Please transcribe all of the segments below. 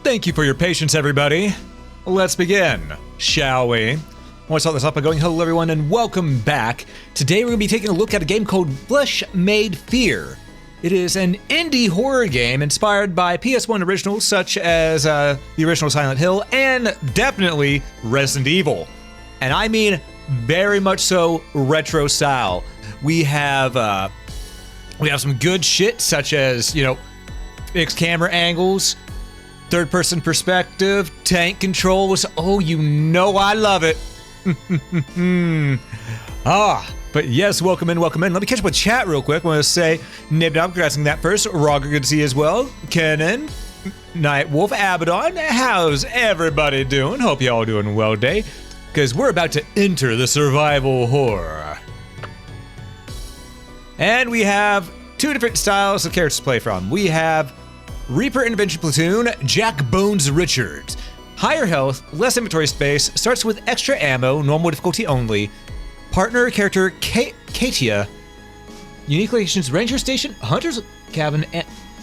Thank you for your patience, everybody. Let's begin, shall we? I want to start this up by going, hello everyone and welcome back. Today we're going to be taking a look at a game called Flesh Made Fear. It is an indie horror game inspired by PS1 originals such as the original Silent Hill and definitely Resident Evil. And I mean very much so retro style. We have some good shit such as, fixed camera angles, third-person perspective, tank controls. Oh, you know I love it. But yes, welcome in. Let me catch up with chat real quick. I want to say, Nibnob, grasping that first. Roger, good to see you as well. Kenan, Nightwolf, Abaddon, how's everybody doing? Hope y'all doing well today, because we're about to enter the survival horror. And we have two different styles of characters to play from. We have Reaper Intervention Platoon, Jack Bones Richards. Higher health, less inventory space, starts with extra ammo, normal difficulty only. Partner character Katia. Unique locations, Ranger Station, Hunter's Cabin,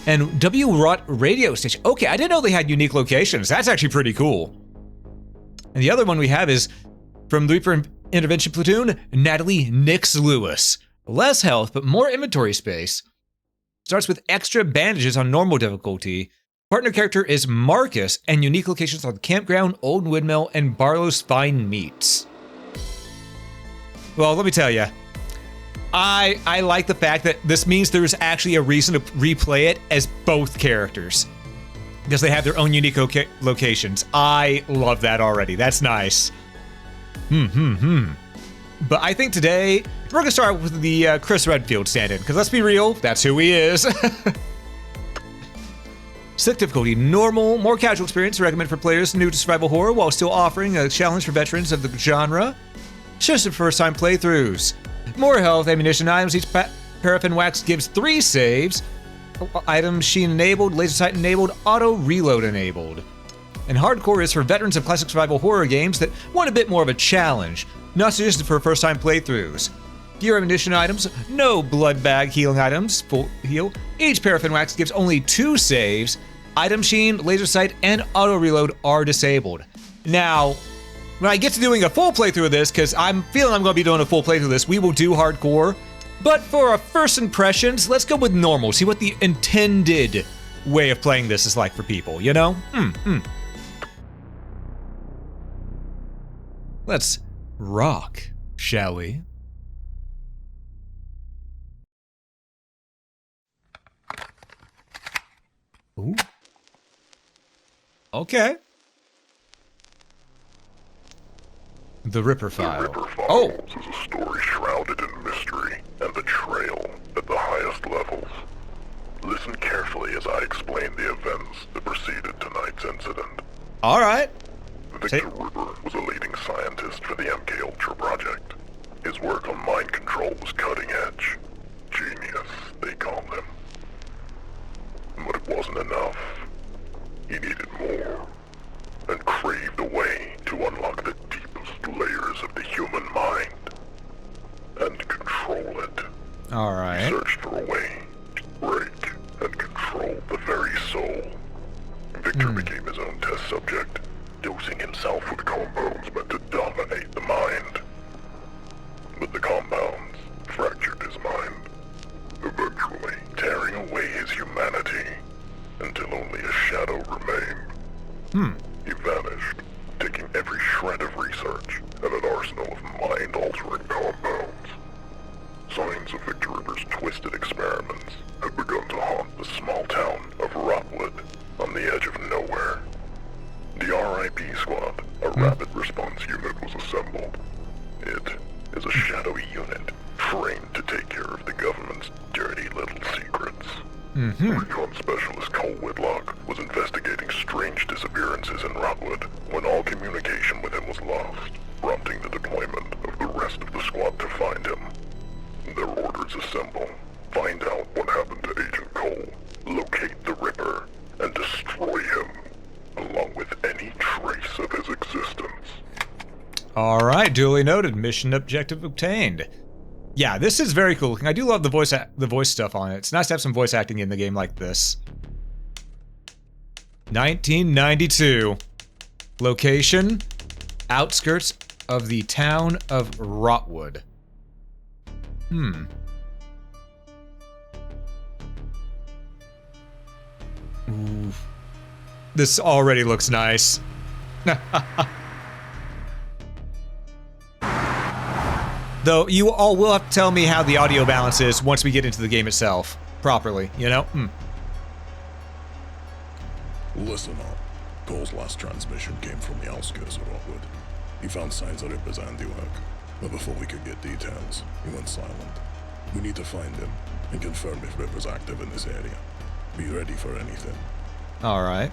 and W. Rot Radio Station. Okay, I didn't know they had unique locations. That's actually pretty cool. And the other one we have is from the Reaper Intervention Platoon, Natalie Nix Lewis. Less health, but more inventory space. Starts with extra bandages on normal difficulty. Partner character is Marcus, and unique locations on Campground, Old Windmill, and Barlow's Fine Meats. Well, let me tell you, I like the fact that this means there's actually a reason to replay it as both characters, because they have their own unique locations. I love that already. That's nice. But I think today, we're going to start with the Chris Redfield stand-in, because let's be real, that's who he is. Slick difficulty, normal, more casual experience, recommended for players new to survival horror while still offering a challenge for veterans of the genre. Just for first-time playthroughs. More health, ammunition items, each paraffin wax gives 3 saves. Item machine enabled, laser sight enabled, auto reload enabled. And hardcore is for veterans of classic survival horror games that want a bit more of a challenge. Not suggested for first-time playthroughs. Gear ammunition items, no blood bag healing items, full heal. Each paraffin wax gives only 2 saves. Item machine, laser sight, and auto reload are disabled. Now, when I get to doing a full playthrough of this, because I'm feeling I'm going to be doing a full playthrough of this, we will do hardcore. But for our first impressions, let's go with normal, see what the intended way of playing this is like for people, you know? Let's rock, shall we? Ooh. Okay. The Ripper File. The Ripper Files is a story shrouded in mystery and betrayal at the highest levels. Listen carefully as I explain the events that preceded tonight's incident. All right. Victor Ripper was a leading scientist for the MKUltra project. His work on mind control was cutting edge. Genius, they called him. But it wasn't enough. He needed more, and craved a way to unlock the deepest layers of the human mind and control it. All right. He searched for a way to break and control the very soul. Victor became his own test subject, dosing himself with compounds meant to dominate the mind. But the compounds fractured his mind, eventually tearing away his humanity until only a shadow remained. He vanished, taking every shred of research and an arsenal of mind-altering compounds. Signs of Victor Ripper's twisted experiments had begun to haunt the small town of Rockwood on the edge of nowhere. The RIP Squad, a rapid response unit, was assembled. It is a shadowy unit trained to take care of the government's dirty little secrets. Recon Specialist Cole Whitlock was investigating strange disappearances in Rockwood when all communication with him was lost, prompting the deployment of the rest of the squad to find him. Their orders assemble, find out what happened to Agent Cole, locate the Ripper, and destroy him, along with any trace of his existence. All right, duly noted. Mission objective obtained. Yeah, this is very cool looking. I do love the voice stuff on it. It's nice to have some voice acting in the game like this. 1992. Location, outskirts of the town of Rotwood. Ooh. This already looks nice. Though you all will have to tell me how the audio balance is once we get into the game itself properly, you know? Listen up. Cole's last transmission came from the outskirts of Rockwood. He found signs of Ripper's handiwork, but before we could get details, he went silent. We need to find him and confirm if Ripper's active in this area. Be ready for anything. Alright.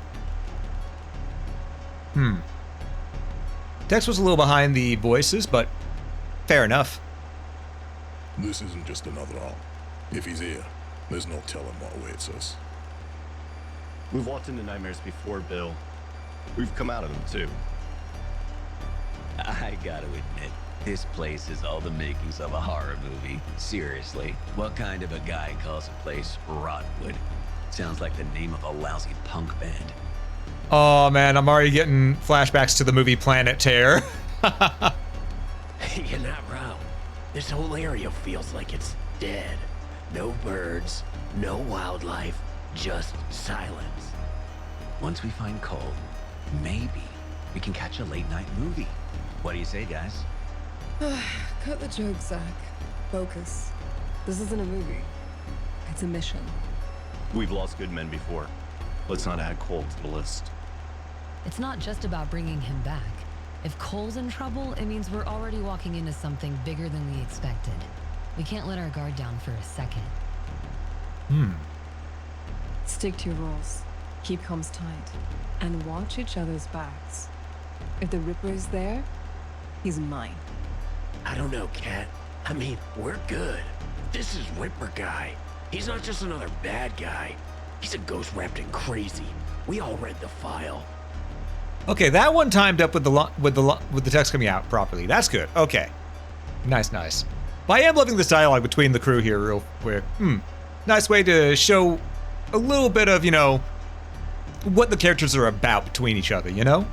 Text was a little behind the voices, but fair enough. This isn't just another op. If he's here, there's no telling what awaits us. We've walked into nightmares before, Bill. We've come out of them, too. I gotta admit, this place is all the makings of a horror movie. Seriously, what kind of a guy calls a place Rotwood? Sounds like the name of a lousy punk band. Oh man, I'm already getting flashbacks to the movie Planet Terror. You're not wrong. This whole area feels like it's dead. No birds, no wildlife, just silence. Once we find Cole, maybe we can catch a late night movie. What do you say, guys? Cut the joke, Zach. Focus. This isn't a movie. It's a mission. We've lost good men before. Let's not add Cole to the list. It's not just about bringing him back. If Cole's in trouble, it means we're already walking into something bigger than we expected. We can't let our guard down for a second. Stick to your roles. Keep comms tight. And watch each other's backs. If the Ripper is there, he's mine. I don't know, Kat. I mean, we're good. This is Ripper guy. He's not just another bad guy. He's a ghost wrapped in crazy. We all read the file. Okay, that one timed up with the text coming out properly. That's good. Okay, nice. But I am loving this dialogue between the crew here, real quick. Nice way to show a little bit of, you know, what the characters are about between each other. You know.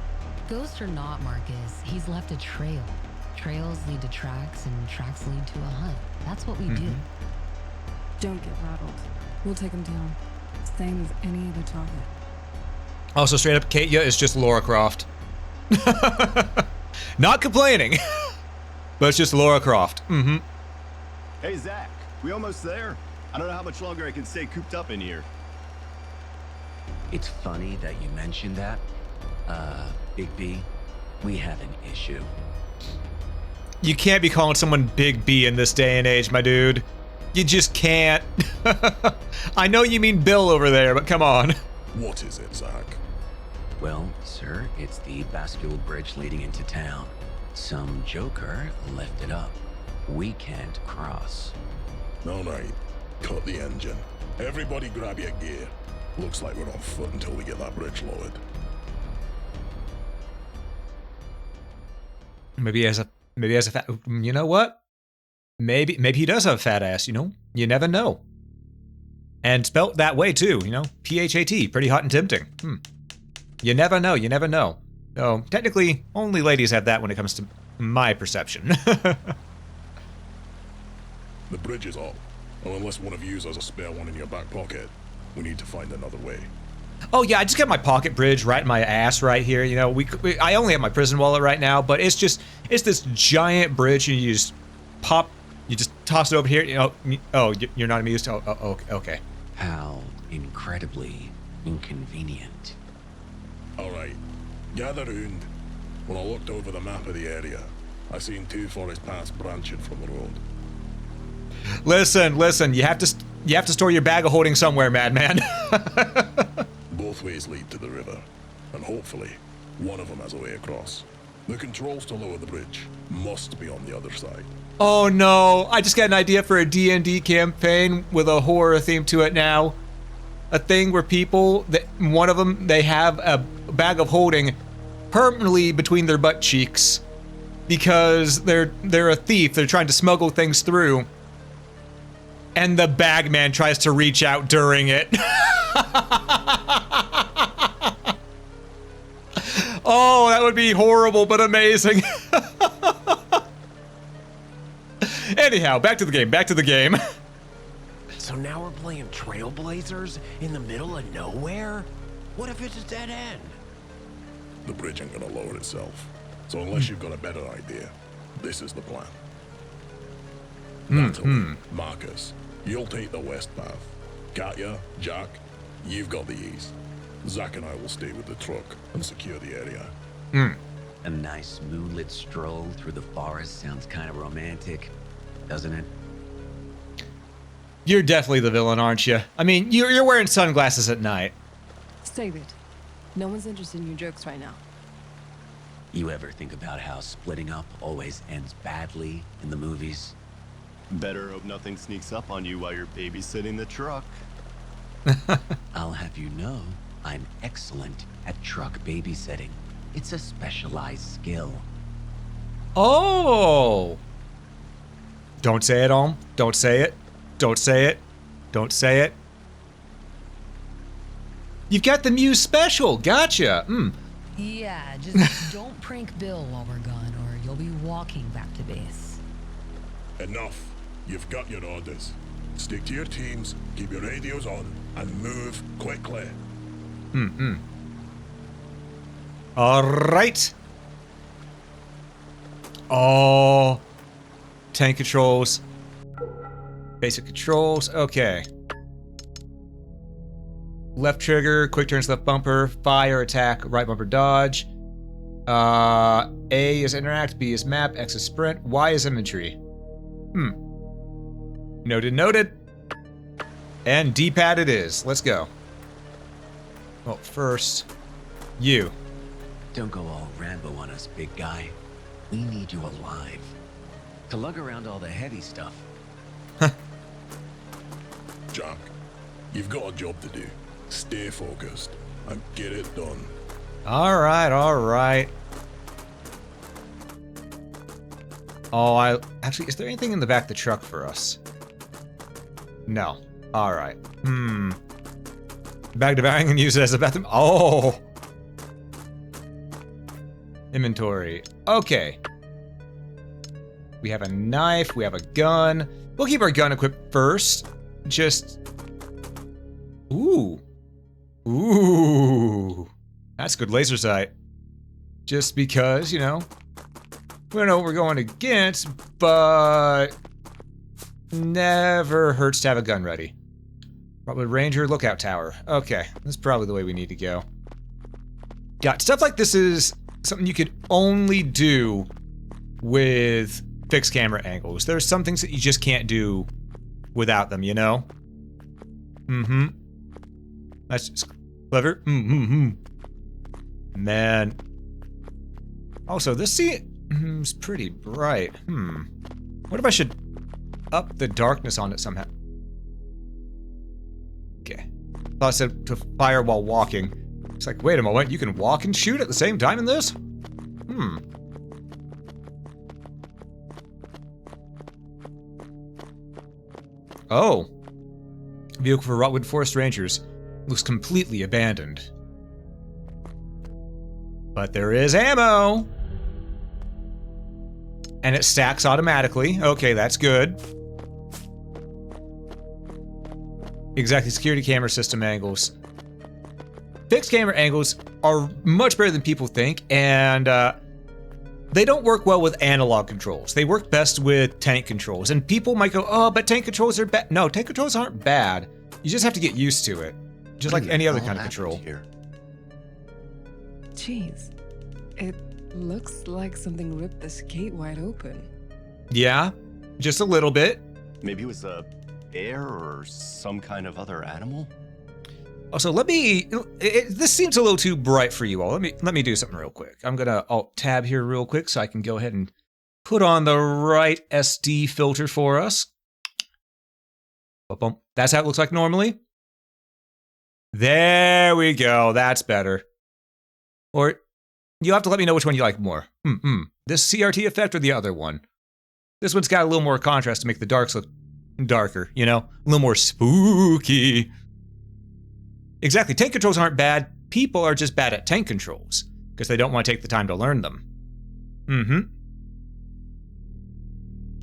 Ghost or not, Marcus, he's left a trail. Trails lead to tracks, and tracks lead to a hunt. That's what we do. Don't get rattled. We'll take him down. Same as any other target. Also, straight up, Katia is just Lara Croft. Not complaining, but it's just Lara Croft. Hey, Zach, we almost there? I don't know how much longer I can stay cooped up in here. It's funny that you mentioned that. Big B, we have an issue. You can't be calling someone Big B in this day and age, my dude. You just can't. I know you mean Bill over there, but come on. What is it, Zach? Well, sir, it's the bascule bridge leading into town. Some joker left it up. We can't cross. All right, cut the engine. Everybody grab your gear. Looks like we're on foot until we get that bridge lowered. Maybe he has a fat, you know what? Maybe he does have a fat ass, you know? You never know. And spelt that way too, you know? P-H-A-T, pretty hot and tempting. You never know. So, technically, only ladies have that when it comes to my perception. The bridge is up. Oh, unless one of you has a spare one in your back pocket, we need to find another way. Oh yeah, I just got my pocket bridge right in my ass right here. You know, I only have my prison wallet right now, but it's this giant bridge, and you just toss it over here. You know, oh, you're not amused. Oh, okay. How incredibly inconvenient. All right, gather round. When I looked over the map of the area, I seen two forest paths branching from the road. Listen. You have to store your bag of holding somewhere, madman. Both ways lead to the river, and hopefully, one of them has a way across. The controls to lower the bridge must be on the other side. Oh no, I just got an idea for a D&D campaign with a horror theme to it now. A thing where people, one of them, they have a bag of holding permanently between their butt cheeks because they're a thief, they're trying to smuggle things through. And the bagman tries to reach out during it. Oh, that would be horrible, but amazing. Anyhow, back to the game. So now we're playing Trailblazers in the middle of nowhere? What if it's a dead end? The bridge ain't gonna lower itself. So unless you've got a better idea, this is the plan. Natalie, Marcus, you'll take the west path. Katya, Jack, you've got the east. Zach and I will stay with the truck and secure the area. A nice moonlit stroll through the forest sounds kind of romantic, doesn't it? You're definitely the villain, aren't you? I mean, you're wearing sunglasses at night. Save it. No one's interested in your jokes right now. You ever think about how splitting up always ends badly in the movies? Better hope nothing sneaks up on you while you're babysitting the truck. I'll have you know, I'm excellent at truck babysitting. It's a specialized skill. Oh! Don't say it, Om. Don't say it. Don't say it. Don't say it. You've got the Muse special. Gotcha. Yeah, just don't prank Bill while we're gone, or you'll be walking back to base. Enough. You've got your orders. Stick to your teams, keep your radios on, and move quickly. All right. Oh. Tank controls. Basic controls. Okay. Left trigger, quick turns, left bumper, fire, attack, right bumper, dodge. A is interact, B is map, X is sprint, Y is inventory. Noted. And D-pad it is. Let's go. Well, first, you. Don't go all Rambo on us, big guy. We need you alive. To lug around all the heavy stuff. Jack, you've got a job to do. Stay focused and get it done. All right. Oh, actually, is there anything in the back of the truck for us? No. All right. Bag to bag and use it as a bathroom. Oh. Inventory. Okay. We have a knife. We have a gun. We'll keep our gun equipped first. Just. Ooh. That's good laser sight. Just because, you know, we don't know what we're going against, but never hurts to have a gun ready. Probably Ranger Lookout Tower. Okay, that's probably the way we need to go. Got stuff like this is something you could only do with fixed camera angles. There's some things that you just can't do without them, you know? That's just clever. Man. Also, this seems pretty bright. What if I should up the darkness on it somehow? Okay. Thought I said to fire while walking. It's like, wait a moment, you can walk and shoot at the same time in this? Oh. Vehicle for Rotwood Forest Rangers. Looks completely abandoned. But there is ammo! And it stacks automatically. Okay, that's good. Exactly, security camera system angles. Fixed camera angles are much better than people think, and they don't work well with analog controls. They work best with tank controls. And people might go, oh, but tank controls are bad. No, tank controls aren't bad. You just have to get used to it. Just like any other kind of control. Here? Jeez. It looks like something ripped this gate wide open. Yeah, just a little bit. Maybe it was a bear or some kind of other animal? Also, this seems a little too bright for you all. Let me do something real quick. I'm gonna alt tab here real quick so I can go ahead and put on the right SD filter for us. Boom. That's how it looks like normally. There we go. That's better. Or you'll have to let me know which one you like more. This CRT effect or the other one? This one's got a little more contrast to make the darks look darker, you know? A little more spooky. Exactly. Tank controls aren't bad. People are just bad at tank controls. because they don't want to take the time to learn them. Mm-hmm.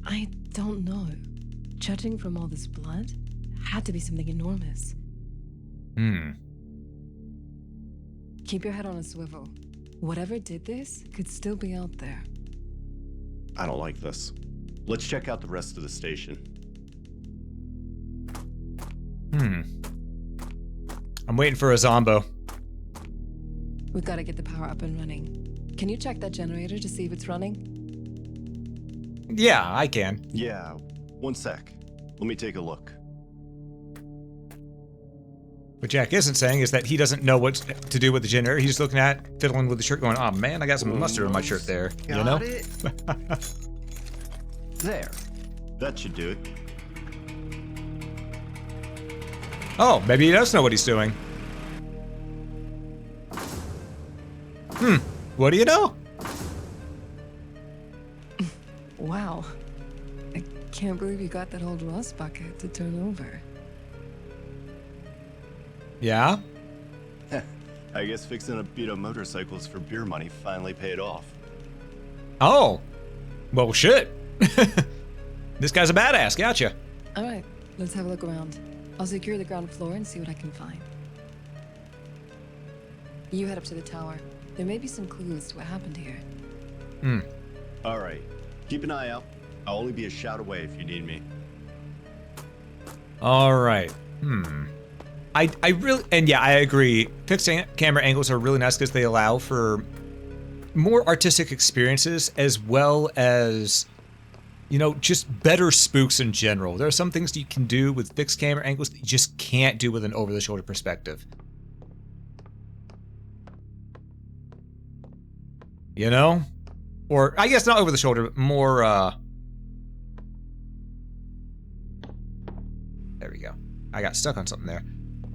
I don't know. Judging from all this blood, had to be something enormous. Keep your head on a swivel. Whatever did this could still be out there. I don't like this. Let's check out the rest of the station. I'm waiting for a Zombo. We've got to get the power up and running. Can you check that generator to see if it's running? Yeah, I can. Yeah, one sec. Let me take a look. What Jack isn't saying is that he doesn't know what to do with the generator. He's just looking at, fiddling with the shirt, going, "Oh man, I got some mustard on my shirt there." You know? It. There. That should do it. Oh, maybe he does know what he's doing. What do you know? Wow. I can't believe you got that old rust bucket to turn over. Yeah? I guess fixing up beat-up motorcycles for beer money finally paid off. Oh. Well, shit. This guy's a badass, gotcha. All right, let's have a look around. I'll secure the ground floor and see what I can find. You head up to the tower. There may be some clues to what happened here. All right. Keep an eye out. I'll only be a shout away if you need me. All right. I really, and yeah, I agree. Fixed camera angles are really nice because they allow for more artistic experiences as well as, you know, just better spooks in general. There are some things you can do with fixed camera angles that you just can't do with an over-the-shoulder perspective. You know? Or, I guess not over the shoulder, but more, there we go. I got stuck on something there.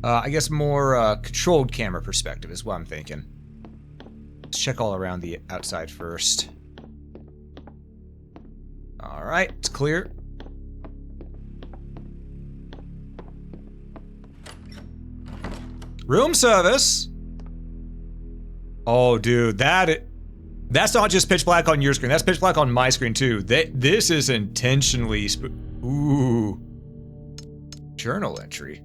I guess more, controlled camera perspective is what I'm thinking. Let's check all around the outside first. Alright, it's clear. Room service! Oh, dude, that's not just pitch black on your screen. That's pitch black on my screen, too. This is intentionally... Ooh. Journal entry.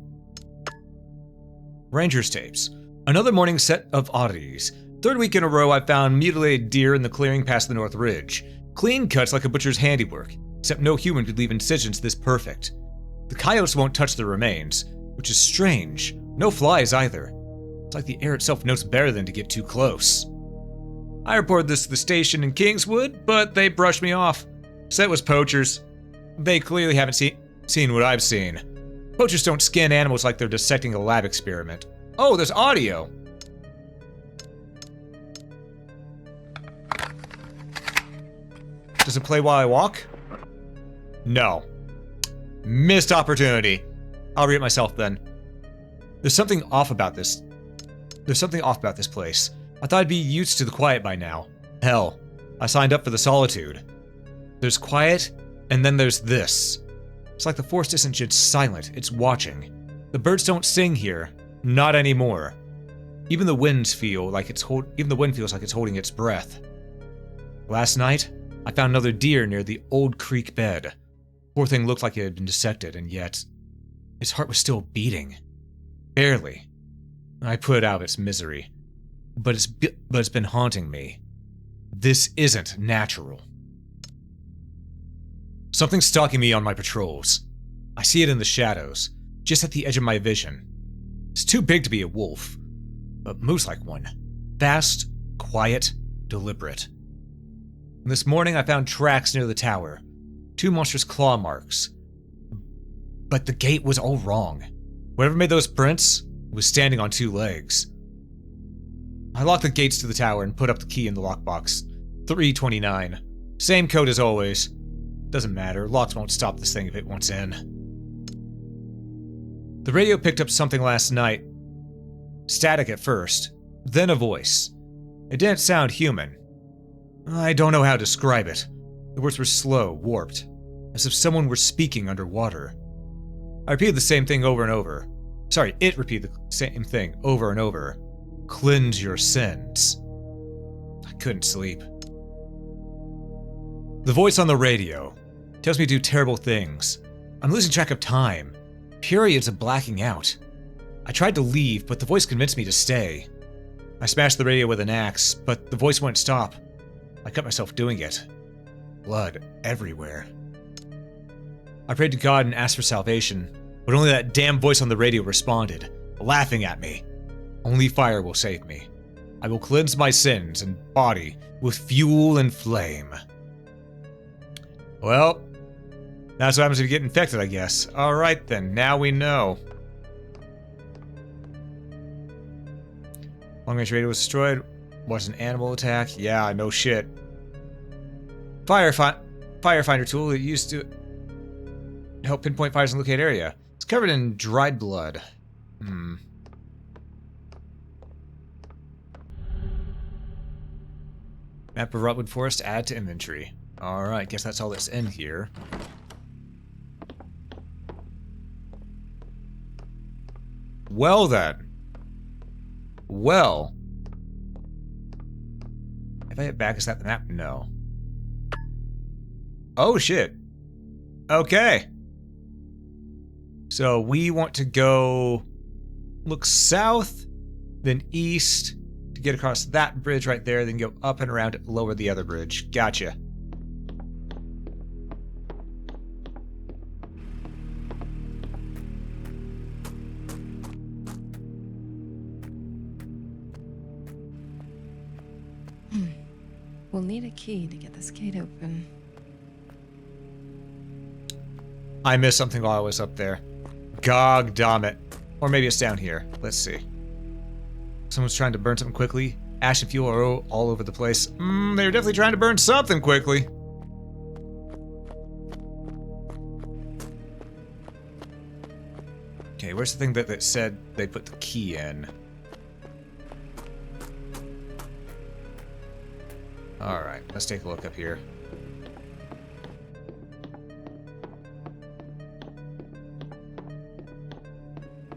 Ranger's tapes. Another morning set of oddities. Third week in a row, I found mutilated deer in the clearing past the North Ridge. Clean cuts like a butcher's handiwork, except no human could leave incisions this perfect. The coyotes won't touch the remains, which is strange. No flies either. It's like the air itself knows better than to get too close. I reported this to the station in Kingswood, but they brushed me off. Said it was poachers. They clearly haven't seen what I've seen. Poachers don't skin animals like they're dissecting a lab experiment. Oh, there's audio. Does it play while I walk? No. Missed opportunity. I'll read it myself then. There's something off about this. There's something off about this place. I thought I'd be used to the quiet by now. Hell, I signed up for the solitude. There's quiet, and then there's this. It's like the forest isn't just silent, it's watching. The birds don't sing here. Not anymore. Even the wind feels like it's holding its breath. Last night, I found another deer near the old creek bed. Poor thing looked like it had been dissected, and yet its heart was still beating. Barely. I put it out of its misery. But it's been haunting me. This isn't natural. Something's stalking me on my patrols. I see it in the shadows, just at the edge of my vision. It's too big to be a wolf, but moves like one. Fast, quiet, deliberate. This morning I found tracks near the tower. 2 monstrous claw marks. But the gate was all wrong. Whatever made those prints was standing on 2 legs. I locked the gates to the tower and put up the key in the lockbox. 329. Same code as always. Doesn't matter, locks won't stop this thing if it wants in. The radio picked up something last night. Static at first, then a voice. It didn't sound human. I don't know how to describe it. The words were slow, warped, as if someone were speaking underwater. I repeated the same thing over and over. Sorry, it repeated the same thing over and over. Cleanse your sins. couldn't sleep. The voice on the radio tells me to do terrible things. I'm losing track of time. Periods of blacking out. I tried to leave, but the voice convinced me to stay. I smashed the radio with an axe, but the voice wouldn't stop. I cut myself doing it. Blood everywhere. I prayed to God and asked for salvation, but only that damn voice on the radio responded, laughing at me. Only fire will save me. I will cleanse my sins and body with fuel and flame. Well, that's what happens if you get infected, I guess. Alright then, now we know. Long-range radio was destroyed. Was an animal attack? Yeah, no shit. Firefinder tool that used to help pinpoint fires in located area. It's covered in dried blood. Map of Rotwood Forest, add to inventory. Alright, guess that's all that's in here. Well then. Well. If I hit back, is that the map? No. Oh shit. Okay. So we want to go look south, then east to get across that bridge right there, then go up and around it, lower the other bridge. Gotcha. We'll need a key to get this gate open. I missed something while I was up there. Gog damn it. Or maybe it's down here. Let's see. Someone's trying to burn something quickly. Ash and fuel are all over the place. They're definitely trying to burn something quickly. Okay, where's the thing that said they put the key in? Alright, let's take a look up here.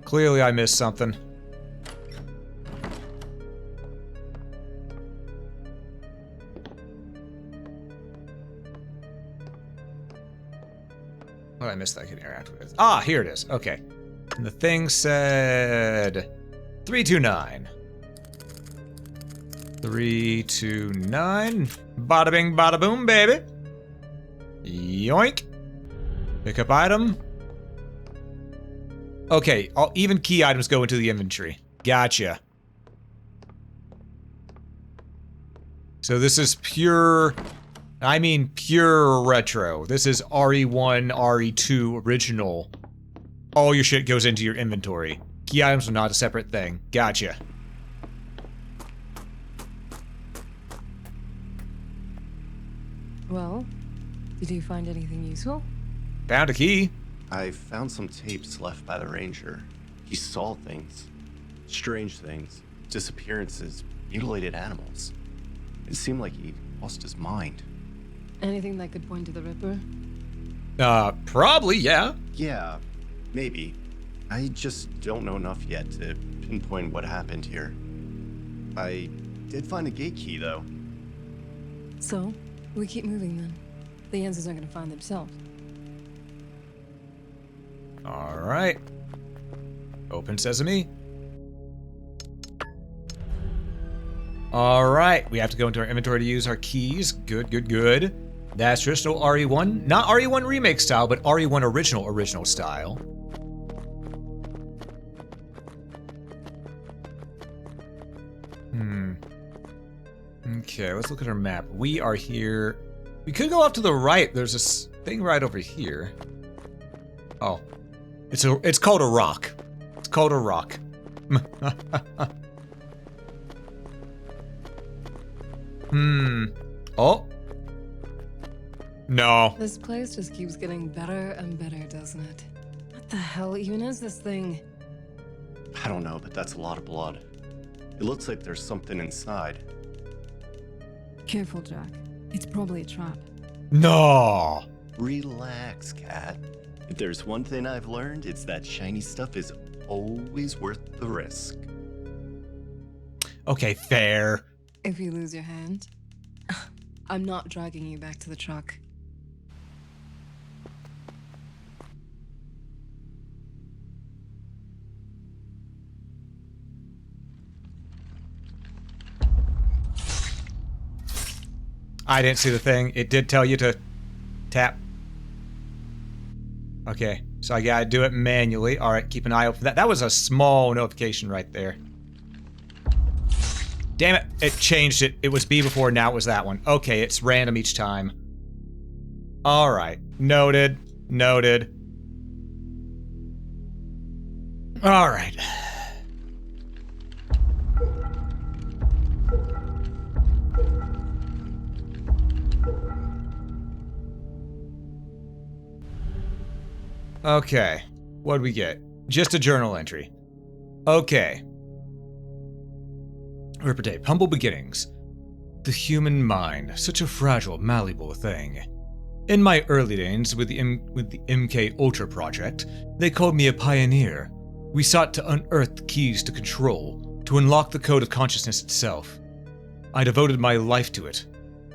Clearly I missed something. What did I miss that I could interact with? Ah, here it is. Okay. And the thing said 329. 329. Bada bing, bada boom, baby. Yoink. Pick up item. Okay, even key items go into the inventory. Gotcha. So this is pure... I mean pure retro. This is RE1, RE2 original. All your shit goes into your inventory. Key items are not a separate thing. Gotcha. Well, did you find anything useful? Found a key. I found some tapes left by the ranger. He saw things. Strange things. Disappearances. Mutilated animals. It seemed like he lost his mind. Anything that could point to the Ripper? Probably, yeah. Yeah, maybe. I just don't know enough yet to pinpoint what happened here. I did find a gate key, though. So, we keep moving then. The answers are gonna find themselves. Alright. Open sesame. Alright, we have to go into our inventory to use our keys. Good, good, good. That's traditional RE1. Not RE1 remake style, but RE1 original style. Okay, let's look at our map. We are here. We could go off to the right. There's this thing right over here. Oh. It's called a rock. It's called a rock. Oh. No. This place just keeps getting better and better, doesn't it? What the hell even is this thing? I don't know, but that's a lot of blood. It looks like there's something inside. Careful, Jack. It's probably a trap. No. Relax, Cat. If there's one thing I've learned, it's that shiny stuff is always worth the risk. Okay, fair. If you lose your hand, I'm not dragging you back to the truck. I didn't see the thing. It did tell you to tap. Okay, so I gotta do it manually. All right, keep an eye out for that. That was a small notification right there. Damn it, it changed it. It was B before, now it was that one. Okay, it's random each time. All right, noted, noted. All right. Okay, what'd we get? Just a journal entry. Okay. Ripper tape. Humble beginnings. The human mind, such a fragile, malleable thing. In my early days with the MK Ultra project, they called me a pioneer. We sought to unearth the keys to control, to unlock the code of consciousness itself. I devoted my life to it.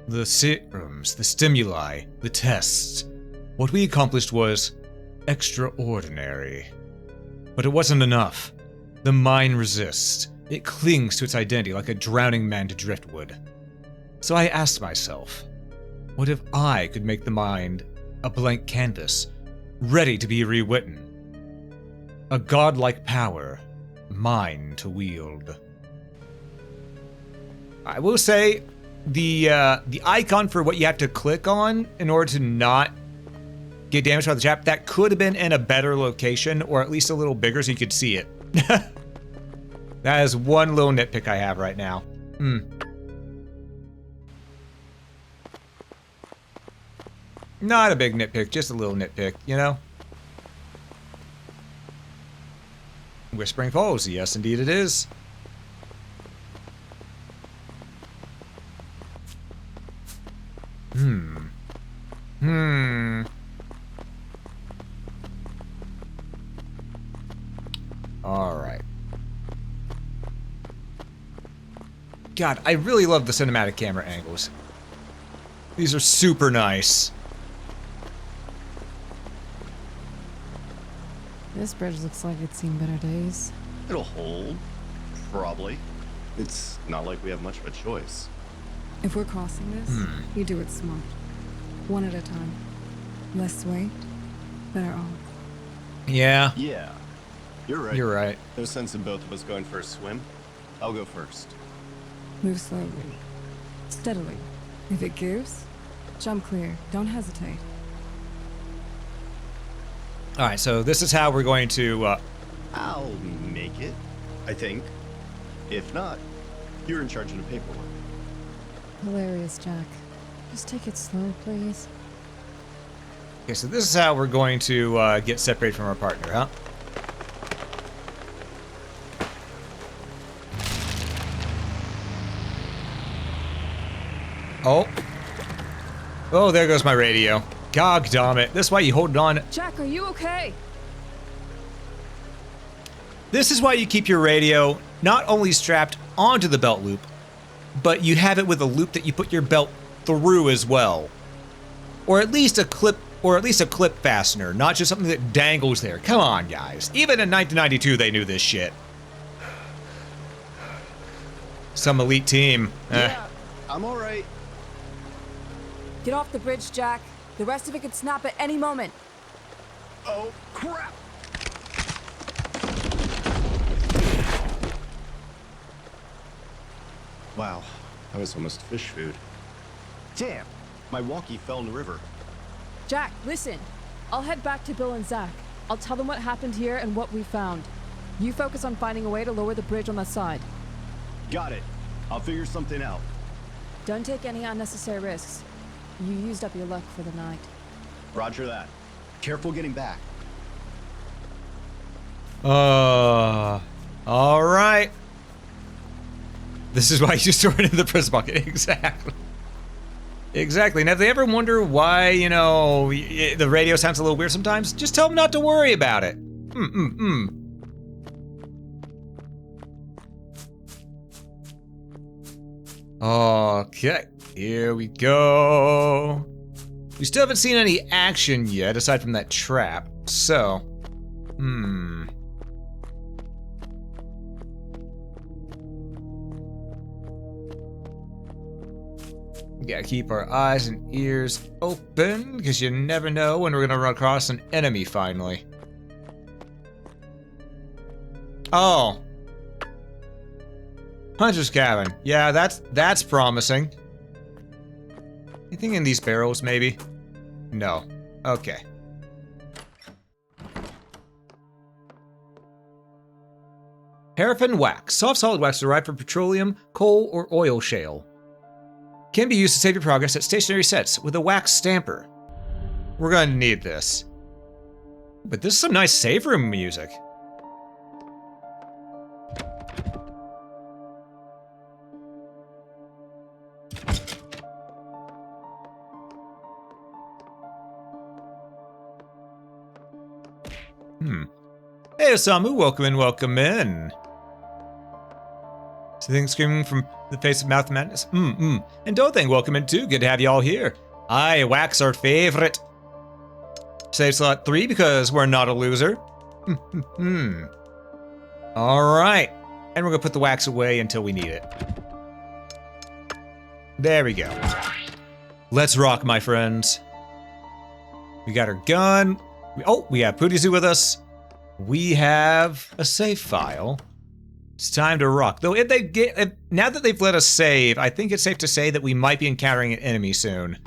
The serums, the stimuli, the tests. What we accomplished was extraordinary. But it wasn't enough. The mind resists. It clings to its identity like a drowning man to driftwood. So I asked myself, what if I could make the mind a blank canvas, ready to be rewritten? A godlike power, mine to wield. I will say, the icon for what you have to click on in order to not get damaged by the trap, that could have been in a better location, or at least a little bigger so you could see it. That is one little nitpick I have right now. Not a big nitpick, just a little nitpick, you know? Whispering Falls, yes indeed it is. Alright. God, I really love the cinematic camera angles. These are super nice. This bridge looks like it's seen better days. It'll hold. Probably. It's not like we have much of a choice. If we're crossing this, we do it smart. One at a time. Less sway, better off. Yeah. Yeah. You're right. You're right. No sense in both of us going for a swim. I'll go first. Move slowly. Steadily. If it gives, jump clear. Don't hesitate. Alright, so this is how we're going to, I'll make it, I think. If not, you're in charge of the paperwork. Hilarious, Jack. Just take it slow, please. Okay, so this is how we're going to get separated from our partner, huh? Oh. Oh, there goes my radio. God damn it. This is why you hold it on. Jack, are you okay? This is why you keep your radio not only strapped onto the belt loop, but you have it with a loop that you put your belt through as well. Or at least a clip fastener, not just something that dangles there. Come on, guys. Even in 1992, they knew this shit. Some elite team. Yeah, I'm all right. Get off the bridge, Jack. The rest of it could snap at any moment. Oh, crap! Wow, that was almost fish food. Damn, my walkie fell in the river. Jack, listen. I'll head back to Bill and Zach. I'll tell them what happened here and what we found. You focus on finding a way to lower the bridge on that side. Got it. I'll figure something out. Don't take any unnecessary risks. You used up your luck for the night. Roger that. Careful getting back. All right. This is why you just throw it in the prison bucket. Exactly. Exactly. Now, if they ever wonder why, you know, the radio sounds a little weird sometimes, just tell them not to worry about it. Okay, here we go. We still haven't seen any action yet, aside from that trap. So, we gotta keep our eyes and ears open, because you never know when we're gonna run across an enemy finally. Oh. Hunter's cabin. Yeah, that's promising. Anything in these barrels, maybe? No. Okay. Paraffin wax. Soft solid wax derived from petroleum, coal, or oil shale. Can be used to save your progress at stationary sets with a wax stamper. We're going to need this. But this is some nice save room music. Hey Osamu, welcome in, welcome in. Something screaming from the face of Mouth Madness. And Dothang, welcome in too. Good to have you all here. Aye, wax our favorite. Save slot 3 because we're not a loser. Alright. And we're gonna put the wax away until we need it. There we go. Let's rock, my friends. We got our gun. We have Putizu with us. We have a save file. It's time to rock. Though now that they've let us save, I think it's safe to say that we might be encountering an enemy soon.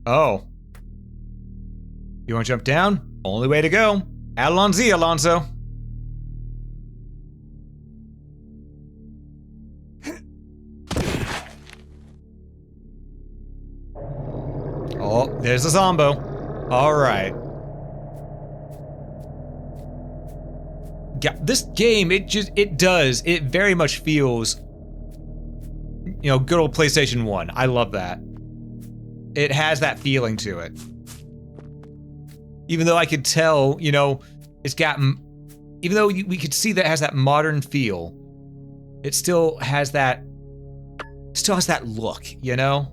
Oh. You want to jump down? Only way to go. Adelon Z, Alonso. Oh, there's a Zombo. Alright. Yeah, this game, it very much feels, you know, good old PlayStation 1. I love that. It has that feeling to it. Even though I could tell, you know, it's got, even though we could see that it has that modern feel, it still has that look, you know?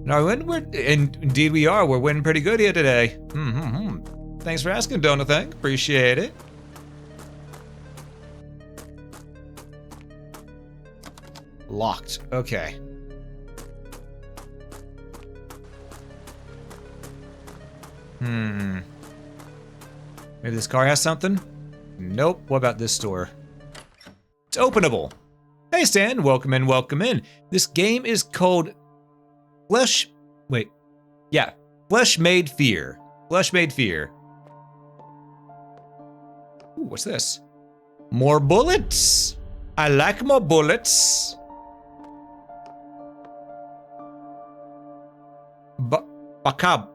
No, indeed we are. We're winning pretty good here today. Thanks for asking, Donathan. Appreciate it. Locked. Okay. Maybe this car has something? Nope. What about this door? It's openable. Hey, Stan. Welcome in, welcome in. This game is called Flesh Made Fear. Flesh Made Fear. Ooh, what's this? More bullets. I like more bullets. Bakbuk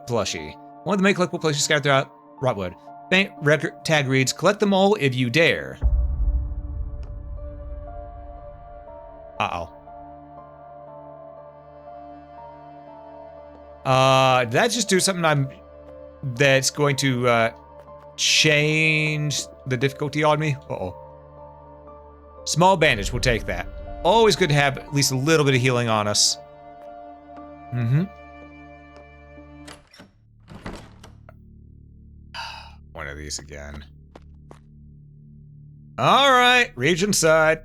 plushie. One of the many collectible plushies scattered throughout Rotwood. Faint record tag reads, collect them all if you dare. Uh-oh. Did that just do something that's going to change the difficulty on me? Uh-oh. Small bandage, we'll take that. Always good to have at least a little bit of healing on us. One of these again. Alright, region side.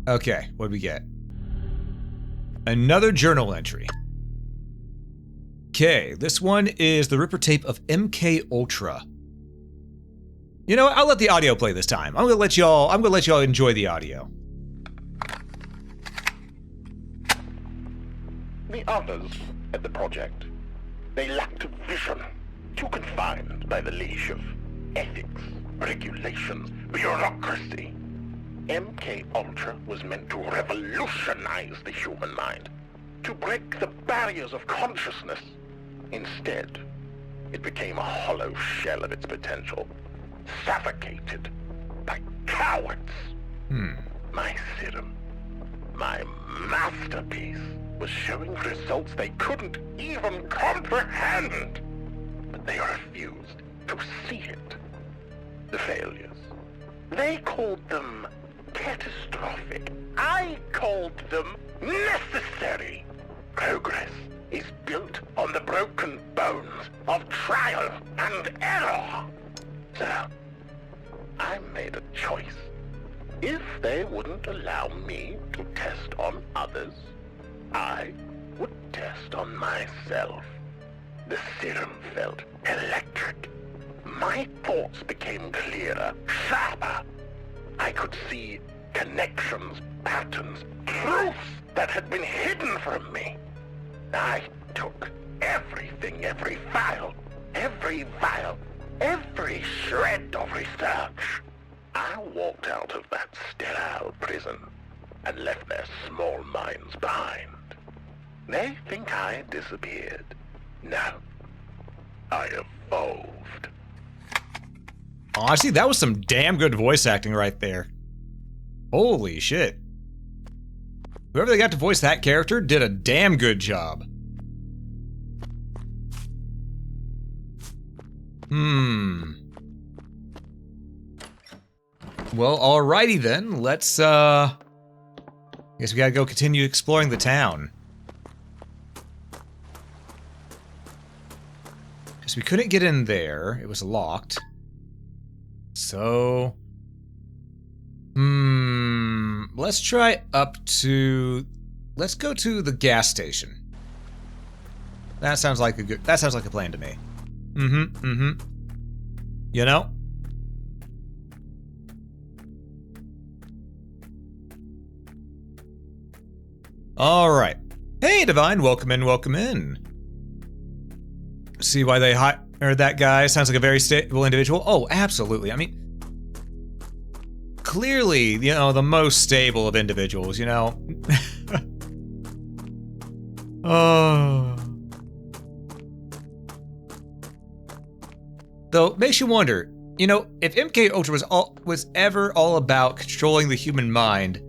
Okay, what do we get? Another journal entry. Okay, this one is the Ripper tape of MK Ultra. You know what? I'll let the audio play this time. I'm gonna let y'all enjoy the audio. The others at the project, they lacked vision, too confined by the leash of ethics, regulations, bureaucracy. MK Ultra was meant to revolutionize the human mind. to break the barriers of consciousness. Instead, it became a hollow shell of its potential, suffocated by cowards. My serum, my masterpiece, was showing results they couldn't even comprehend. But they refused to see it. The failures. They called them catastrophic. I called them necessary. Progress is built on the broken bones of trial and error. So, I made a choice. If they wouldn't allow me to test on others, I would test on myself. The serum felt electric. My thoughts became clearer, sharper. I could see connections, patterns, truths that had been hidden from me. I took everything, every vial, every shred of research. I walked out of that sterile prison and left their small minds behind. They think I disappeared. No, I evolved. Honestly, that was some damn good voice acting right there. Holy shit. Whoever they got to voice that character did a damn good job. Well, alrighty then. Let's, I guess we gotta go continue exploring the town. Because we couldn't get in there. It was locked. So... let's try up to... Let's go to the gas station. That sounds like a plan to me. You know? Alright. Hey, Divine, welcome in, welcome in. See why they hired that guy? Sounds like a very stable individual. Oh, absolutely. I mean, clearly, you know, the most stable of individuals, you know? Oh. Though, makes you wonder, you know, if MK Ultra was ever all about controlling the human mind,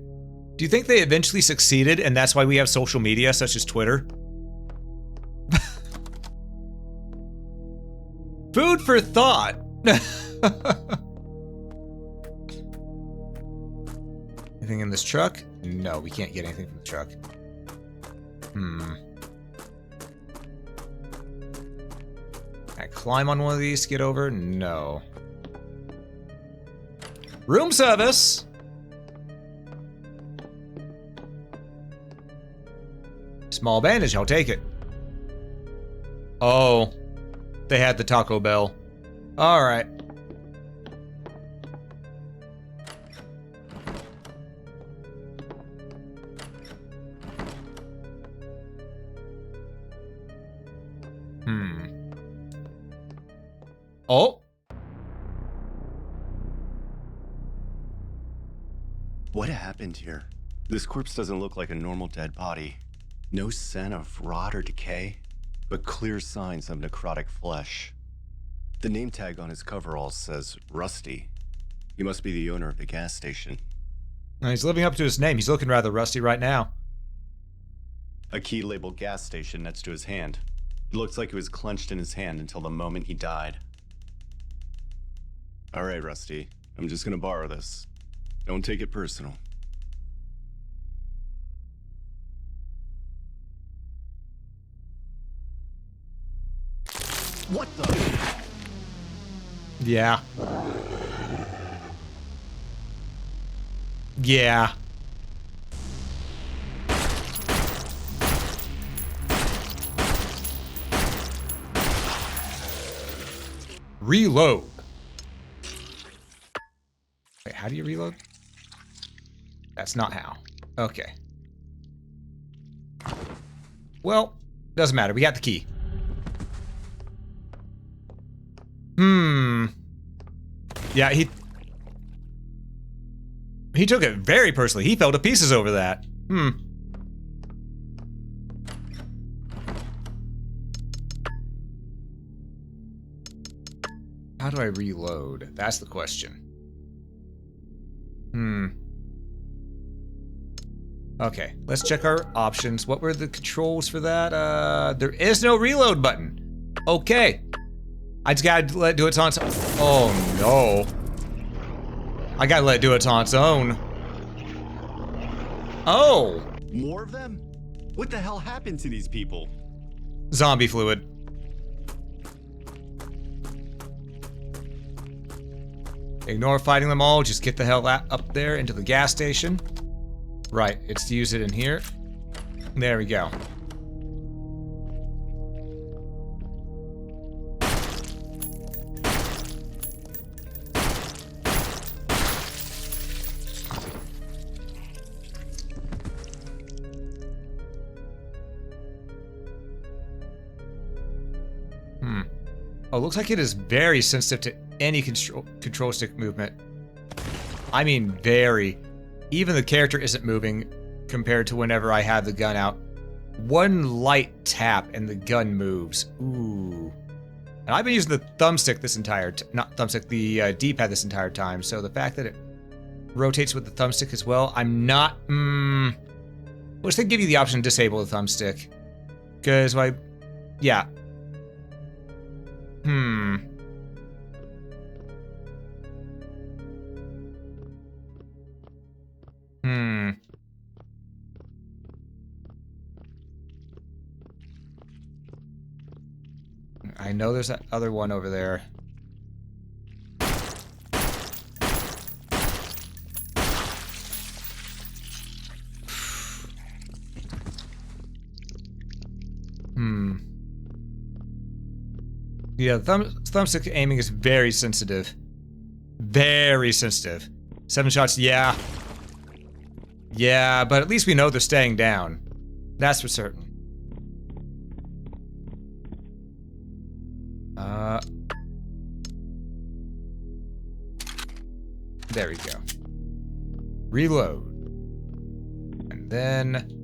do you think they eventually succeeded and that's why we have social media such as Twitter? Food for thought! Anything in this truck? No, we can't get anything from the truck. Can I climb on one of these to get over? No. Room service! Small bandage, I'll take it. Oh. They had the Taco Bell. Alright. Oh. What happened here? This corpse doesn't look like a normal dead body. No scent of rot or decay, but clear signs of necrotic flesh. The name tag on his coveralls says Rusty. He must be the owner of the gas station. He's living up to his name. He's looking rather rusty right now. A key labeled gas station next to his hand. It looks like it was clenched in his hand until the moment he died. All right, Rusty. I'm just gonna borrow this. Don't take it personal. What the? Yeah. Yeah. Reload. Wait, how do you reload? That's not how. Okay. Well, doesn't matter. We got the key. Yeah, he took it very personally. He fell to pieces over that. How do I reload? That's the question. Okay, let's check our options. What were the controls for that? There is no reload button. Okay. I just gotta let it do its on its own. Oh no. I gotta let it do it on its own. Oh! More of them? What the hell happened to these people? Zombie fluid. Ignore fighting them all, just get the hell up there into the gas station. Right, it's to use it in here. There we go. Oh, looks like it is very sensitive to any control stick movement. I mean, very. Even the character isn't moving compared to whenever I have the gun out. One light tap and the gun moves. Ooh. And I've been using the thumbstick this entire not thumbstick, the D-pad this entire time. So the fact that it rotates with the thumbstick as well, I'm not. Wish they'd give you the option to disable the thumbstick, because yeah. I know there's that other one over there. Yeah, thumbstick aiming is very sensitive. Very sensitive. 7 shots, yeah. Yeah, but at least we know they're staying down. That's for certain. There we go. Reload. And then...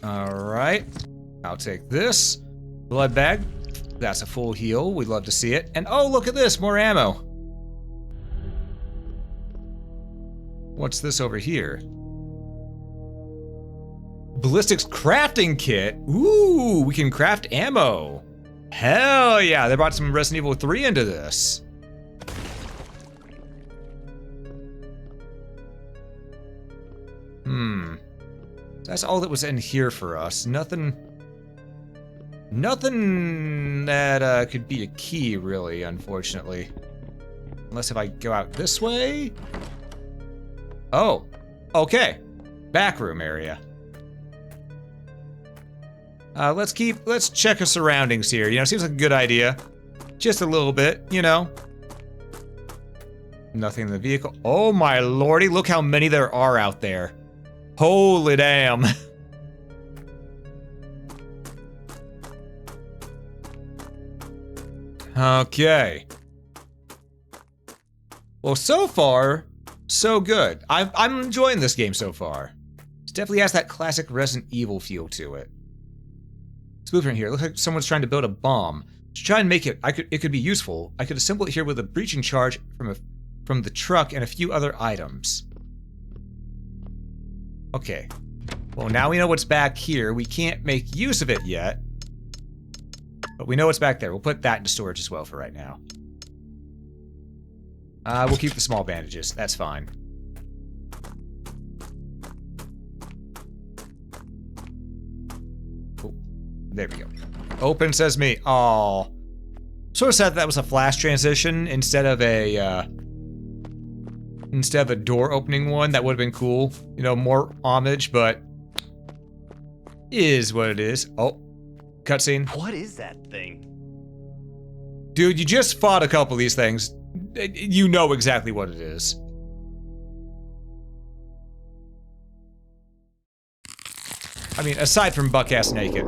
Alright. I'll take this. Blood bag. That's a full heal. We'd love to see it. And oh, look at this! More ammo. What's this over here? Ballistics crafting kit. Ooh, we can craft ammo. Hell yeah, they brought some Resident Evil 3 into this. That's all that was in here for us. Nothing that could be a key, really, unfortunately. Unless if I go out this way. Oh, okay. Backroom area. Let's check our surroundings here. You know, seems like a good idea. Just a little bit, you know. Nothing in the vehicle. Oh my lordy, look how many there are out there. Holy damn. Okay. Well, so far, so good. I'm enjoying this game so far. It definitely has that classic Resident Evil feel to it. This blueprint here, looks like someone's trying to build a bomb. To try and make it, it could be useful. I could assemble it here with a breaching charge from the truck and a few other items. Okay. Well, now we know what's back here. We can't make use of it yet. But we know what's back there. We'll put that into storage as well for right now. We'll keep the small bandages. That's fine. Oh, there we go. Open sesame. Aw. Sort of sad that was a flash transition instead of a door opening one. That would have been cool. You know, more homage, but is what it is. Oh, cutscene. What is that thing? Dude, you just fought a couple of these things. You know exactly what it is. I mean, aside from buck-ass naked.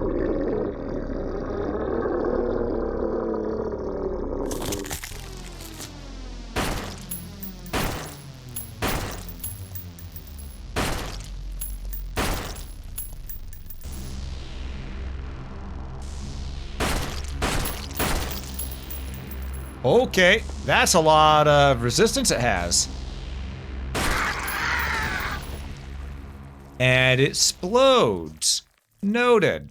Okay, that's a lot of resistance it has. And it explodes. Noted.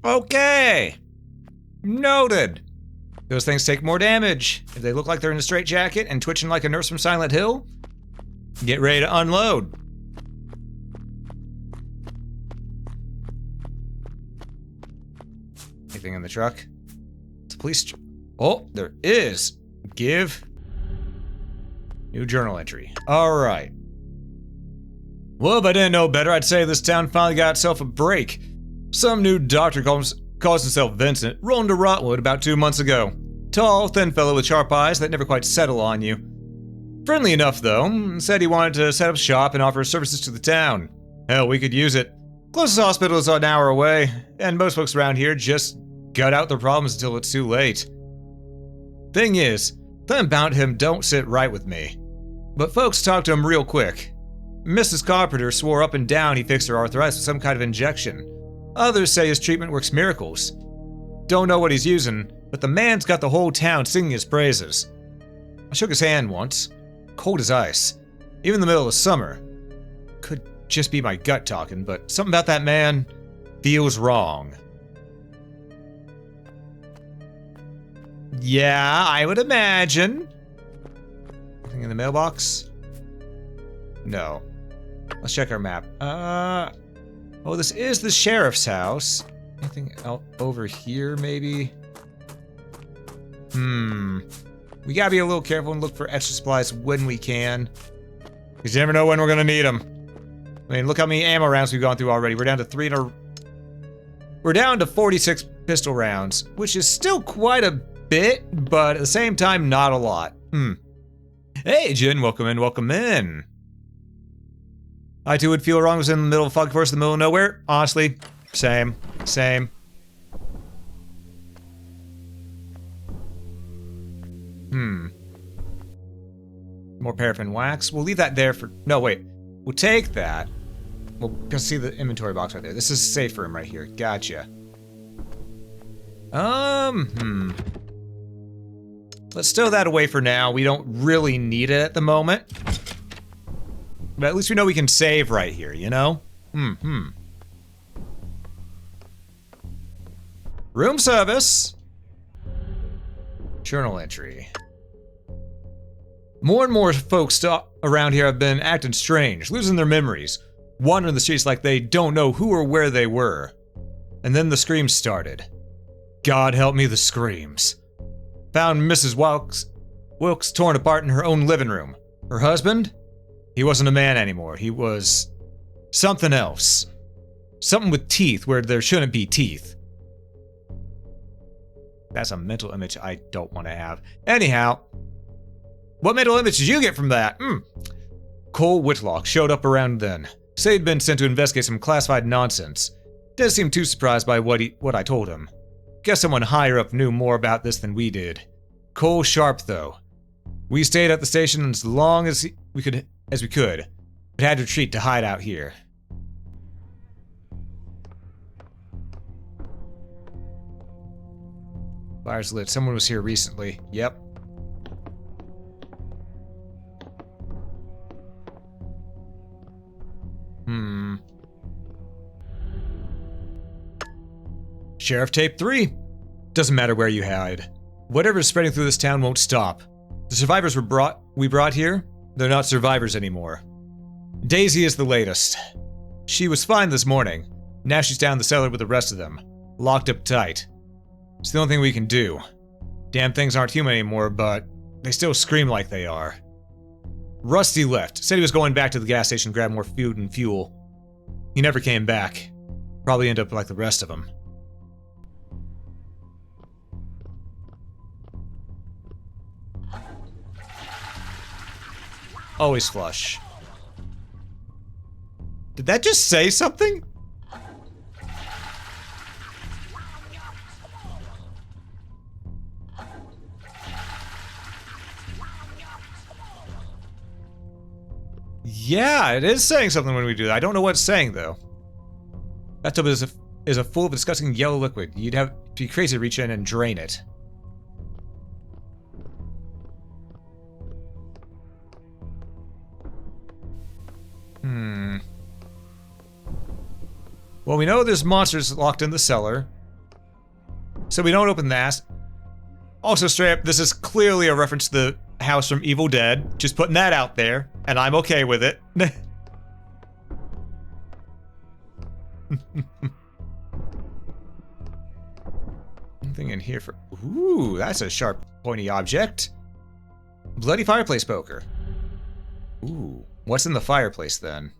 Okay. Noted. Those things take more damage. If they look like they're in a straitjacket and twitching like a nurse from Silent Hill, get ready to unload. Anything in the truck? It's a police. Oh, there is. Give. New journal entry. All right. Well, if I didn't know better, I'd say this town finally got itself a break. Some new doctor calls himself Vincent, rolled into Rotwood about 2 months ago. Tall, thin fellow with sharp eyes that never quite settle on you. Friendly enough, though. Said he wanted to set up shop and offer services to the town. Hell, we could use it. Closest hospital is an hour away, and most folks around here just gut out their problems until it's too late. Thing is, something about him don't sit right with me. But folks talk to him real quick. Mrs. Carpenter swore up and down he fixed her arthritis with some kind of injection. Others say his treatment works miracles. Don't know what he's using, but the man's got the whole town singing his praises. I shook his hand once. Cold as ice. Even in the middle of summer. Could just be my gut talking, but something about that man feels wrong. Yeah, I would imagine. Anything in the mailbox? No. Let's check our map. Oh, this is the sheriff's house. Anything out over here, maybe? We gotta be a little careful and look for extra supplies when we can. Because you never know when we're gonna need them. I mean, look how many ammo rounds we've gone through already. We're down to We're down to 46 pistol rounds, which is still quite a bit, but at the same time, not a lot. Hey, Jen, welcome in, welcome in. I too would feel wrong was in the middle of fog forest in the middle of nowhere. Honestly, same. More paraffin wax. We'll leave that there for... No, wait. We'll take that. We'll go see the inventory box right there. This is a safe room right here. Gotcha. Let's stow that away for now. We don't really need it at the moment. But at least we know we can save right here, you know? Room service. Journal entry. More and more folks around here have been acting strange, losing their memories, wandering the streets like they don't know who or where they were. And then the screams started. God help me, the screams. Found Mrs. Wilkes torn apart in her own living room. Her husband? He wasn't a man anymore. He was something else. Something with teeth where there shouldn't be teeth. That's a mental image I don't want to have. Anyhow, what mental image did you get from that? Cole Whitlock showed up around then. Said he'd been sent to investigate some classified nonsense. Didn't seem too surprised by what I told him. Guess someone higher up knew more about this than we did. Cole sharp, though. We stayed at the station as long as we could, but had to retreat to hide out here. Fire's lit. Someone was here recently. Yep. Sheriff Tape 3. Doesn't matter where you hide. Whatever's spreading through this town won't stop. The survivors we brought here, they're not survivors anymore. Daisy is the latest. She was fine this morning. Now she's down the cellar with the rest of them. Locked up tight. It's the only thing we can do. Damn things aren't human anymore, but they still scream like they are. Rusty left. Said he was going back to the gas station to grab more food and fuel. He never came back. Probably ended up like the rest of them. Always flush. Did that just say something? Yeah, it is saying something when we do that. I don't know what it's saying, though. That tub is full of disgusting yellow liquid. You'd have to be crazy to reach in and drain it. Well, we know there's monsters locked in the cellar. So we don't open that. Also, straight up, this is clearly a reference to the house from Evil Dead. Just putting that out there, and I'm okay with it. Nothing in here for... Ooh, that's a sharp, pointy object. Bloody fireplace poker. Ooh, what's in the fireplace, then?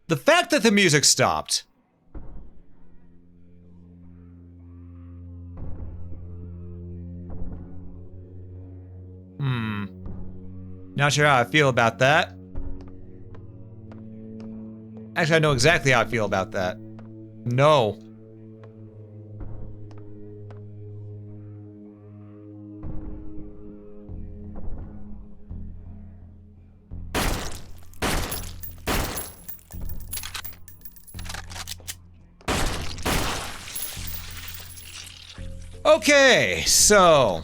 The fact that the music stopped. Not sure how I feel about that. Actually, I know exactly how I feel about that. No. Okay, so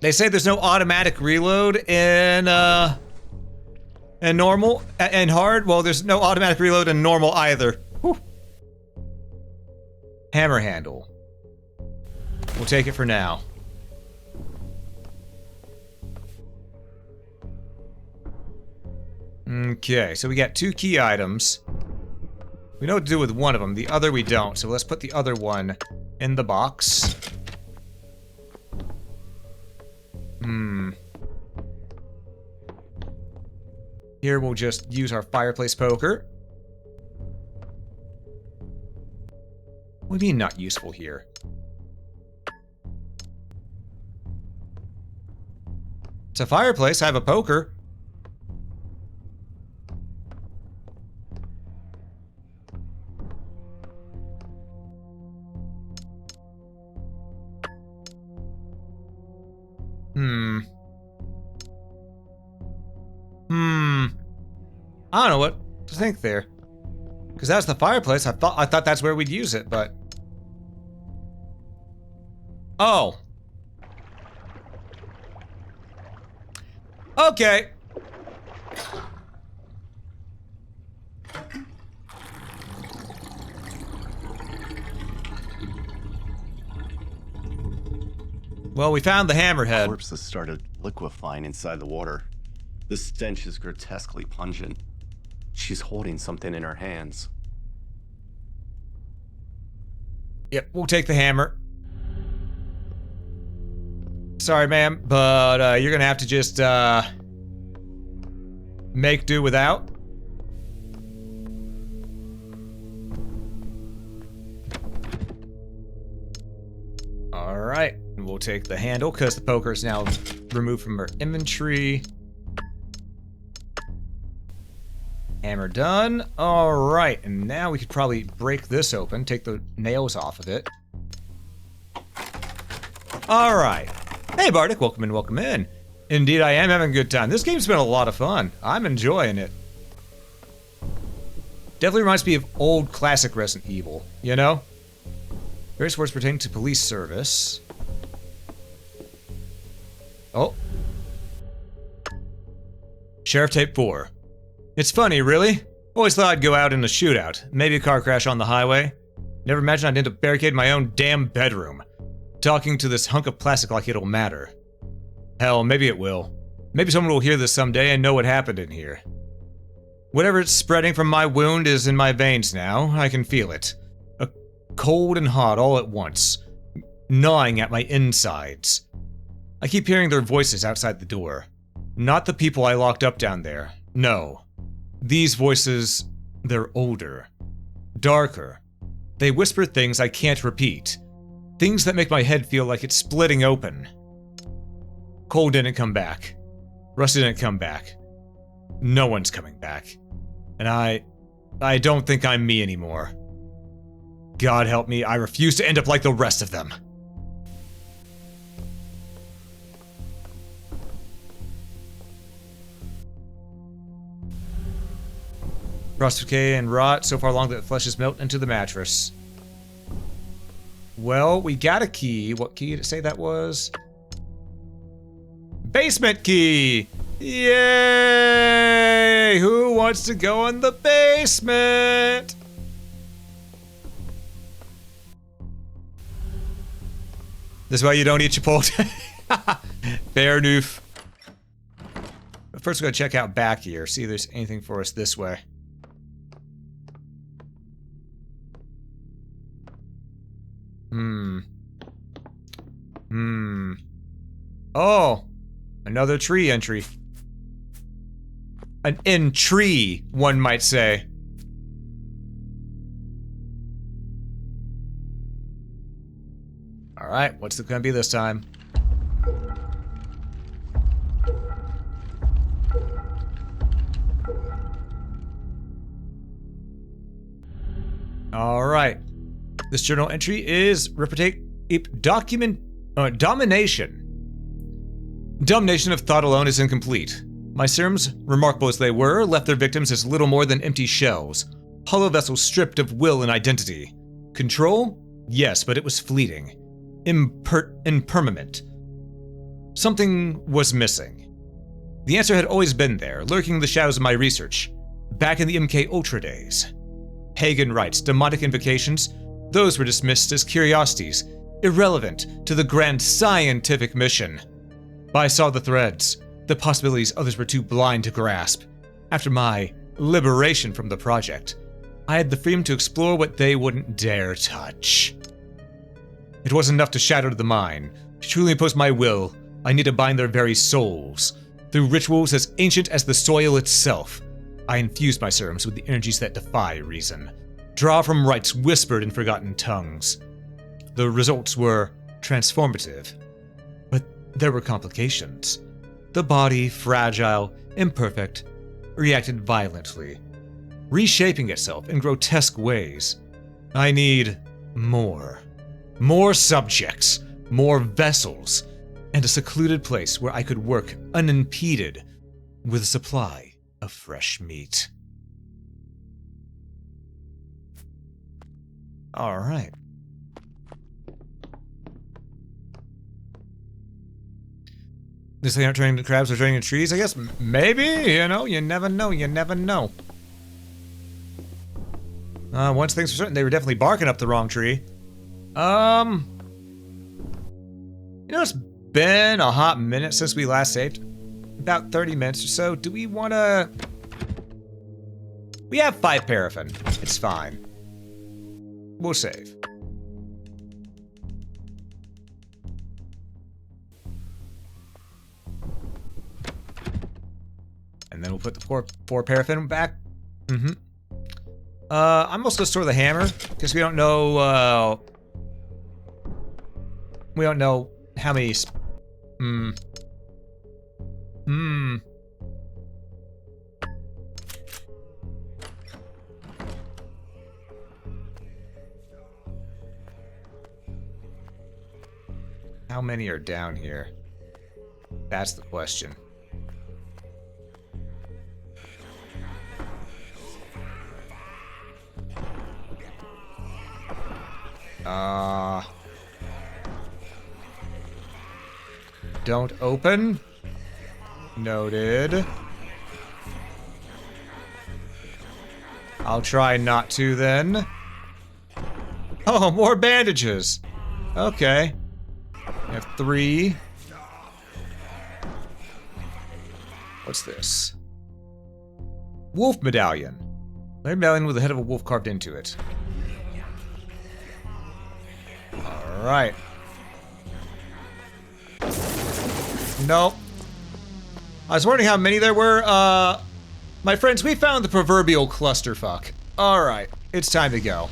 they say there's no automatic reload in normal and hard. Well, there's no automatic reload in normal either. Whew. Hammer handle. We'll take it for now. Okay, so we got 2 key items. We know what to do with one of them. The other we don't. So let's put the other one in the box. Here we'll just use our fireplace poker. What do you mean not useful here? It's a fireplace, I have a poker. I don't know what to think there. Because that's the fireplace. I thought that's where we'd use it, but... Oh. Okay. Well, we found the hammerhead. The corpse has started liquefying inside the water. The stench is grotesquely pungent. She's holding something in her hands. Yep, we'll take the hammer. Sorry, ma'am, but you're gonna have to just make do without. Alright, and we'll take the handle because the poker is now removed from her inventory. Hammer done. Alright, and now we could probably break this open, take the nails off of it. Alright. Hey Bardic, welcome in, welcome in. Indeed, I am having a good time. This game's been a lot of fun. I'm enjoying it. Definitely reminds me of old classic Resident Evil, you know? Various words pertaining to police service. Oh. Sheriff Tape 4. It's funny, really. Always thought I'd go out in a shootout. Maybe a car crash on the highway. Never imagined I'd end up barricading my own damn bedroom. Talking to this hunk of plastic like it'll matter. Hell, maybe it will. Maybe someone will hear this someday and know what happened in here. Whatever's spreading from my wound is in my veins now. I can feel it. Cold and hot all at once. Gnawing at my insides. I keep hearing their voices outside the door. Not the people I locked up down there. No. These voices, they're older. Darker. They whisper things I can't repeat. Things that make my head feel like it's splitting open. Cole didn't come back. Russ didn't come back. No one's coming back. And I don't think I'm me anymore. God help me, I refuse to end up like the rest of them. Frost decay and rot so far along that the flesh is melt into the mattress. Well, we got a key. What key did it say that was? Basement key! Yay! Who wants to go in the basement? This is why you don't eat Chipotle. Fair noof. But first we're gonna check out back here, see if there's anything for us this way. Oh! Another tree entry. An in-tree, one might say. Alright, what's it gonna be this time? Alright. This journal entry is domination. Domination of thought alone is incomplete. My serums, remarkable as they were, left their victims as little more than empty shells. Hollow vessels stripped of will and identity. Control? Yes, but it was fleeting. Impermanent. Something was missing. The answer had always been there, lurking in the shadows of my research. Back in the MK Ultra days. Pagan rites, demonic invocations, those were dismissed as curiosities, irrelevant to the grand scientific mission. But I saw the threads, the possibilities others were too blind to grasp. After my liberation from the project, I had the freedom to explore what they wouldn't dare touch. It wasn't enough to shatter the mind. To truly impose my will, I need to bind their very souls. Through rituals as ancient as the soil itself, I infused my serums with the energies that defy reason. Draw from rites whispered in forgotten tongues. The results were transformative. But there were complications. The body, fragile, imperfect, reacted violently, reshaping itself in grotesque ways. I need more. More subjects, more vessels, and a secluded place where I could work unimpeded with a supply of fresh meat. All right. This thing aren't turning into crabs or turning into trees? I guess maybe, you know, you never know, you never know. Once things were certain, they were definitely barking up the wrong tree. You know, it's been a hot minute since we last saved. About 30 minutes or so. Do we want to... We have 5 paraffin. It's fine. We'll save. And then we'll put the 4 paraffin back. I'm also gonna store the hammer, because we don't know, how many... How many are down here? That's the question. Don't open. Noted. I'll try not to then. Oh, more bandages. Okay. I have 3. What's this? Wolf medallion. A medallion with the head of a wolf carved into it. Alright. Nope. I was wondering how many there were. My friends, we found the proverbial clusterfuck. Alright, it's time to go.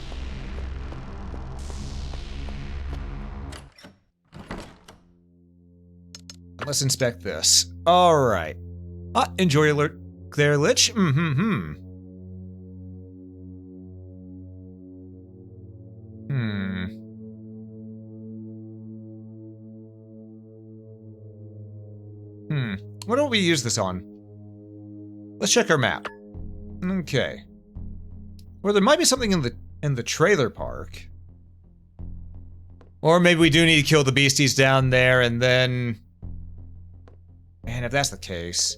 Let's inspect this. Alright. Enjoy your alert, Claire Lich. What do we use this on? Let's check our map. Okay. Or there might be something in the trailer park. Or maybe we do need to kill the beasties down there and then... Man, if that's the case...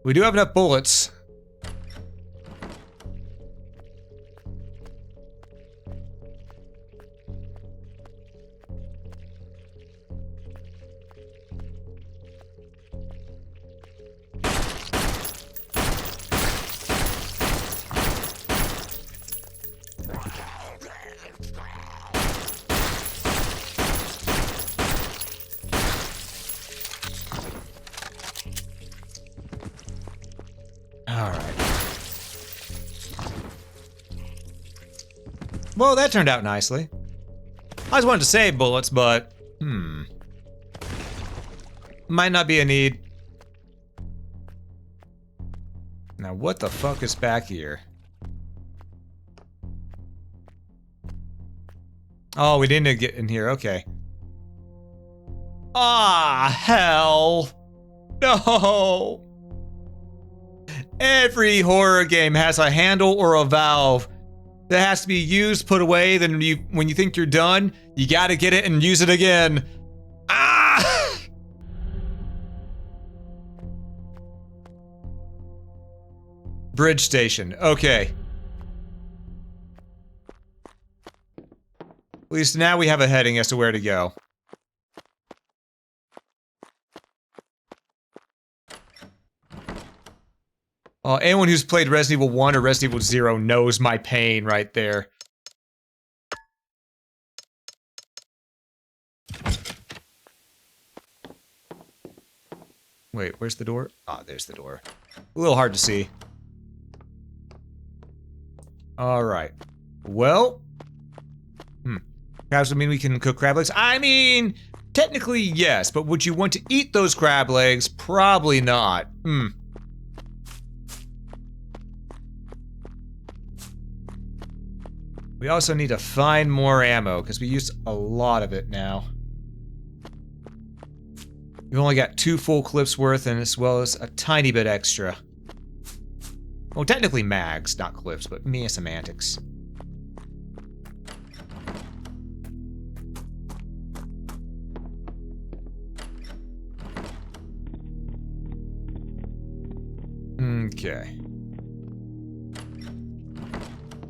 We do have enough bullets. Well, that turned out nicely. I just wanted to save bullets, but... Might not be a need. Now, what the fuck is back here? Oh, we didn't get in here. Okay. Ah, hell. No. Every horror game has a handle or a valve that has to be used, put away, then when you think you're done, you gotta get it and use it again. Ah! Bridge station. Okay. At least now we have a heading as to where to go. Anyone who's played Resident Evil 1 or Resident Evil 0 knows my pain right there. Wait, where's the door? Ah, there's the door. A little hard to see. Alright. Well. Crabs would mean we can cook crab legs? I mean, technically yes, but would you want to eat those crab legs? Probably not. We also need to find more ammo, because we used a lot of it now. We've only got 2 full clips worth, and as well as a tiny bit extra. Well, technically mags, not clips, but meh semantics. Okay.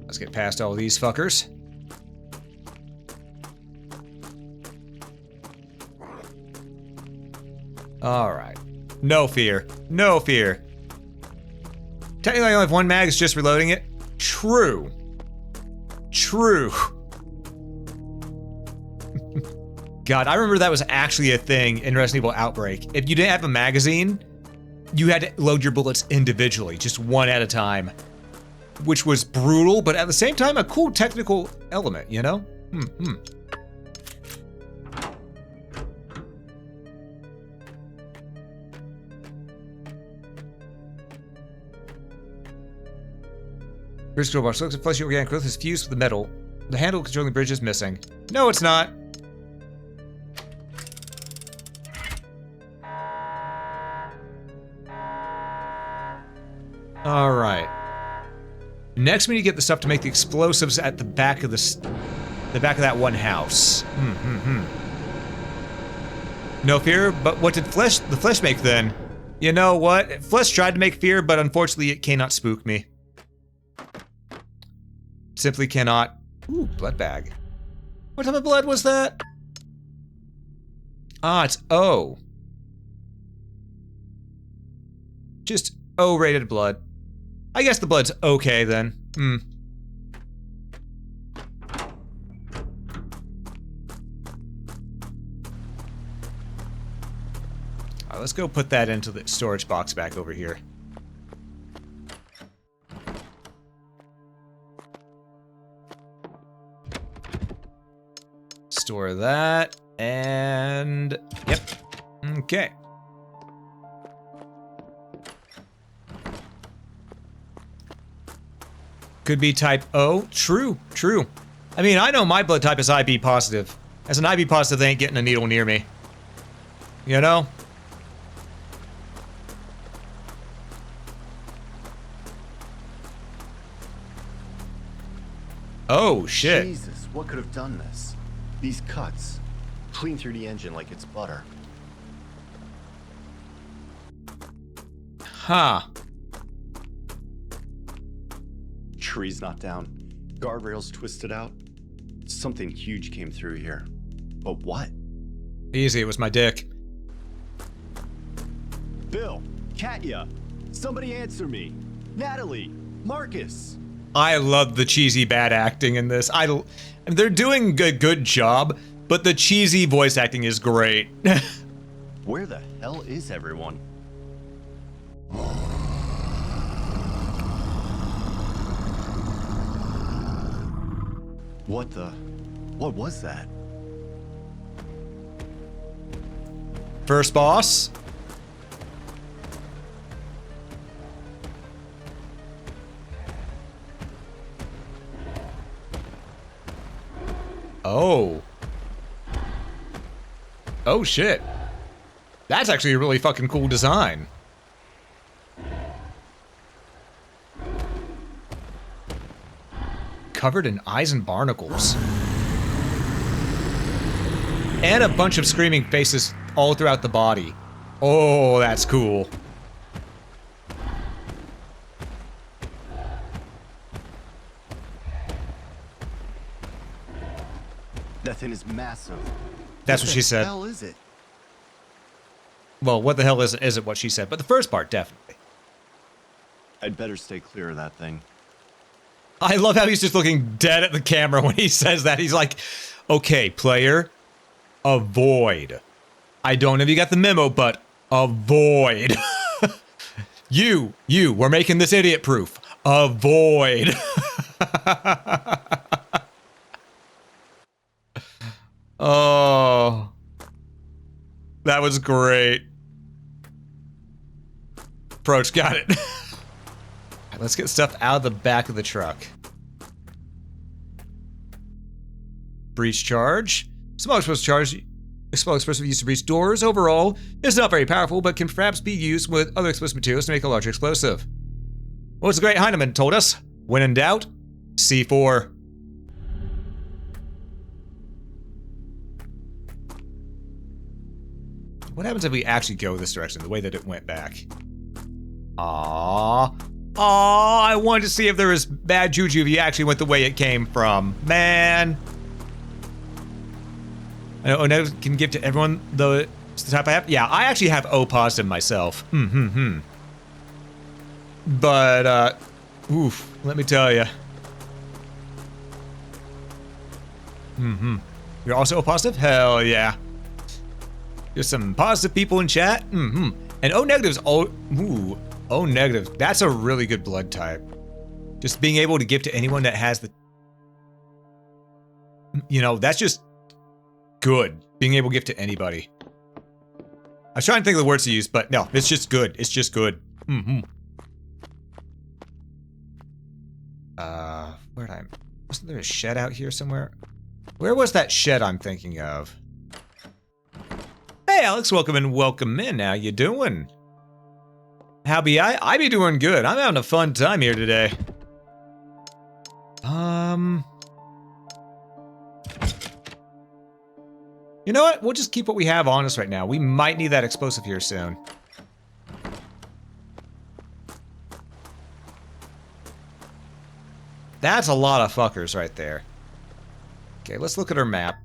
Let's get past all these fuckers. Alright. No fear. No fear. Technically I only have 1 mag, it's just reloading it. True. True. God, I remember that was actually a thing in Resident Evil Outbreak. If you didn't have a magazine, you had to load your bullets individually, just 1 at a time. Which was brutal, but at the same time, a cool technical element, you know? Bridge control box looks like fleshy organic growth is fused with the metal. The handle controlling the bridge is missing. No, it's not. All right. Next, we need to get the stuff to make the explosives at the back of the back of that one house. No fear, but what did the flesh make then? You know what? Flesh tried to make fear, but unfortunately it cannot spook me. Simply cannot. Ooh, blood bag. What type of blood was that? Ah, it's O. Just O-rated blood. I guess the blood's okay then. Alright, let's go put that into the storage box back over here. Store that, and yep. Okay. Could be type O. True, true. I mean, I know my blood type is IB positive. As an IB positive, they ain't getting a needle near me. You know? Oh, shit. Jesus, what could have done this? These cuts. Clean through the engine like it's butter. Huh. Trees knocked down. Guardrails twisted out. Something huge came through here. But what? Easy, it was my dick. Bill, Katya, somebody answer me. Natalie, Marcus. I love the cheesy bad acting in this. They're doing a good job, but the cheesy voice acting is great. Where the hell is everyone? What was that? First boss. Oh. Oh shit. That's actually a really fucking cool design. Covered in eyes and barnacles. And a bunch of screaming faces all throughout the body. Oh, that's cool. That thing is massive. That's what she said. What the hell is it? Well, what the hell isn't what she said, but the first part, definitely. I'd better stay clear of that thing. I love how he's just looking dead at the camera when he says that. He's like, okay, player, avoid. I don't know if you got the memo, but avoid. We're making this idiot proof. Avoid. Oh, that was great. Approach, got it. Right, let's get stuff out of the back of the truck. Breach charge. Small explosive used to breach doors. Overall, it's not very powerful, but can perhaps be used with other explosive materials to make a larger explosive. What's the great Heinemann told us? When in doubt, C4. What happens if we actually go this direction, the way that it went back? Aww. Aww, I wanted to see if there was bad juju if you actually went the way it came from. Man. I know Onev can give to everyone the type I have. Yeah, I actually have O positive myself. But, oof, let me tell you. You're also O positive? Hell yeah. There's some positive people in chat. And O negative's O negative. That's a really good blood type. Just being able to give to anyone that has the, that's just good. Being able to give to anybody. I was trying to think of the words to use, but no, it's just good. It's just good. Wasn't there a shed out here somewhere? Where was that shed I'm thinking of? Hey Alex, welcome in. How you doing? How be I be doing good. I'm having a fun time here today. You know what? We'll just keep what we have on us right now. We might need that explosive here soon. That's a lot of fuckers right there. Okay, let's look at our map.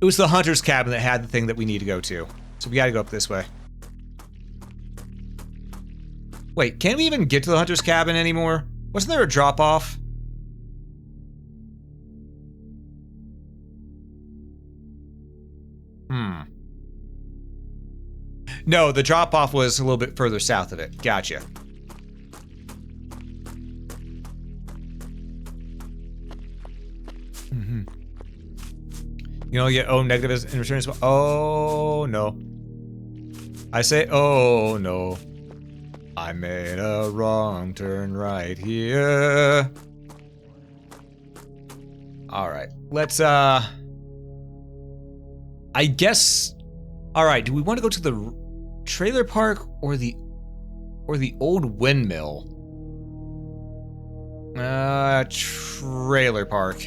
It was the hunter's cabin that had the thing that we need to go to. So we gotta go up this way. Wait, can we even get to the hunter's cabin anymore? Wasn't there a drop-off? No, the drop-off was a little bit further south of it. Gotcha. You get O negative as in return as well. Oh no. I say, oh no. I made a wrong turn right here. Alright, let's I guess. Alright, do we want to go to the trailer park or the old windmill? Trailer park.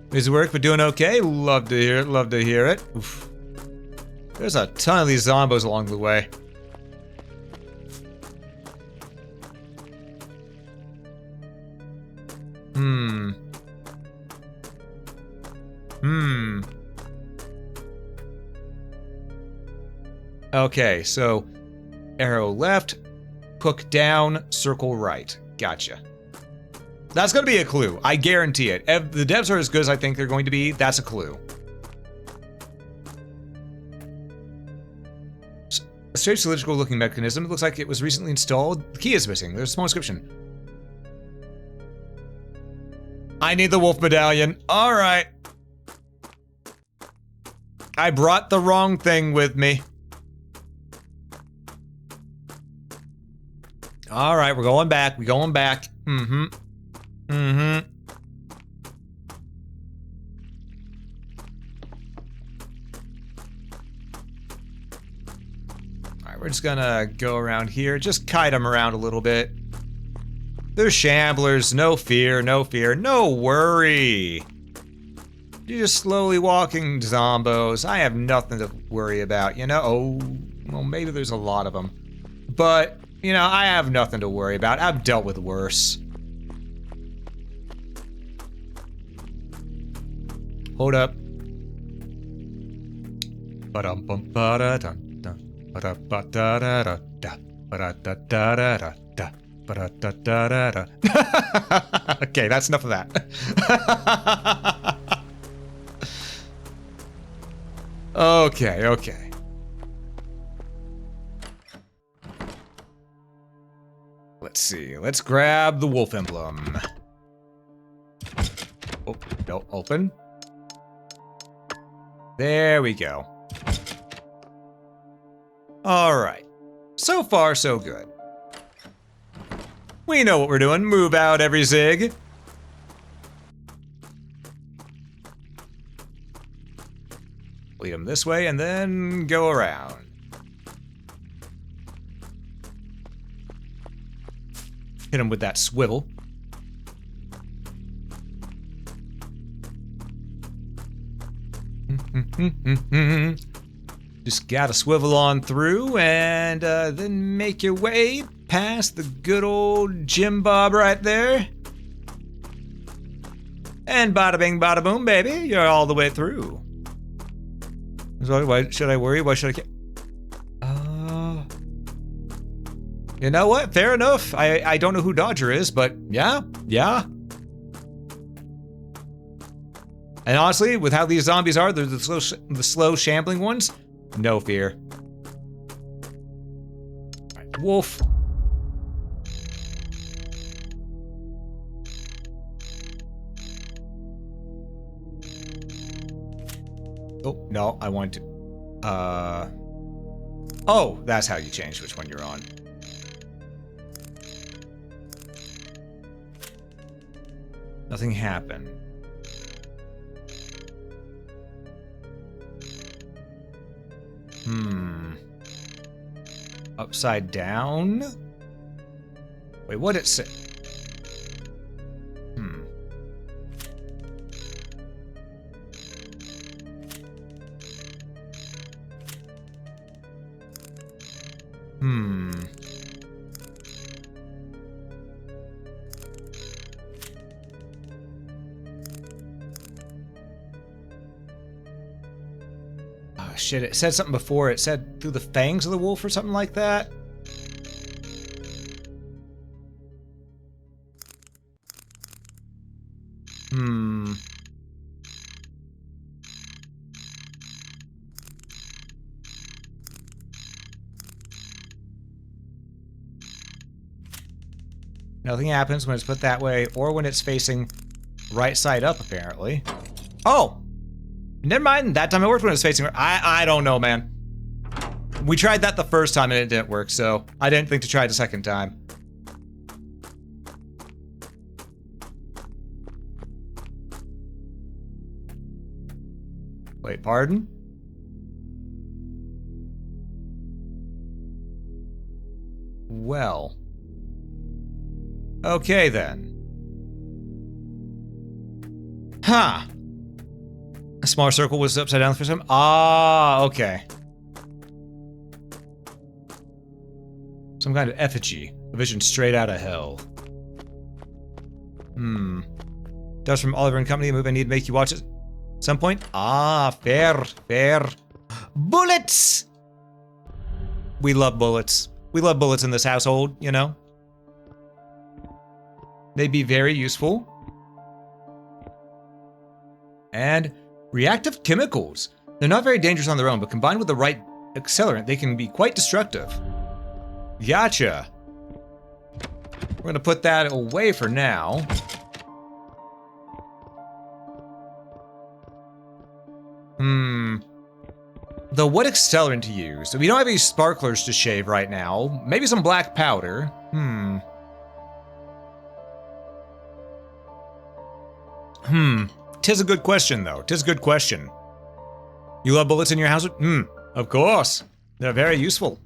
Busy work, but doing okay. Love to hear it. Love to hear it. Oof. There's a ton of these zombos along the way. Okay, so arrow left, hook down, circle right. Gotcha. That's going to be a clue. I guarantee it. If the devs are as good as I think they're going to be, that's a clue. A strange cylindrical looking mechanism. It looks like it was recently installed. The key is missing. There's a small inscription. I need the wolf medallion. All right. I brought the wrong thing with me. All right, we're going back. We're going back. All right, we're just gonna go around here. Just kite them around a little bit. They're shamblers. No fear, no fear. No worry. You're just slowly walking zombos. I have nothing to worry about, you know? Oh, well, maybe there's a lot of them. But, you know, I have nothing to worry about. I've dealt with worse. Hold up. Okay, that's enough of that. Okay. Let's see. Let's grab the wolf emblem. Oh, no, open. There we go. All right. So far, so good. We know what we're doing. Move out every zig. Lead them this way and then go around. Hit him with that swivel. Just gotta swivel on through and then make your way past the good old Jim Bob right there. And bada bing, bada boom, baby. You're all the way through. So why should I worry? Why should I care? You know what? Fair enough. I don't know who Dodger is, but yeah. And honestly, with how these zombies are, they're the slow shambling ones. No fear. All right, wolf. Oh, no, I want to... Oh, that's how you change which one you're on. Nothing happened. Upside down? Wait, what did it say? Oh, shit, it said something before. It said through the fangs of the wolf or something like that. Nothing happens when it's put that way or when it's facing right side up, apparently. Oh! Never mind. That time it worked when it was facing... I don't know, man. We tried that the first time and it didn't work, so I didn't think to try it the second time. Wait, pardon? Well. Okay then. Huh. A smaller circle was upside down the first time? Ah, okay. Some kind of effigy. A vision straight out of hell. Dust from Oliver and Company, a movie I need to make you watch it at some point? Ah, fair, fair. Bullets! We love bullets. We love bullets in this household, you know? They'd be very useful. And reactive chemicals. They're not very dangerous on their own, but combined with the right accelerant, they can be quite destructive. Gotcha. We're gonna put that away for now. Though what accelerant to use? We don't have any sparklers to shave right now. Maybe some black powder. Tis a good question, though. Tis a good question. You love bullets in your house? Of course. They're very useful.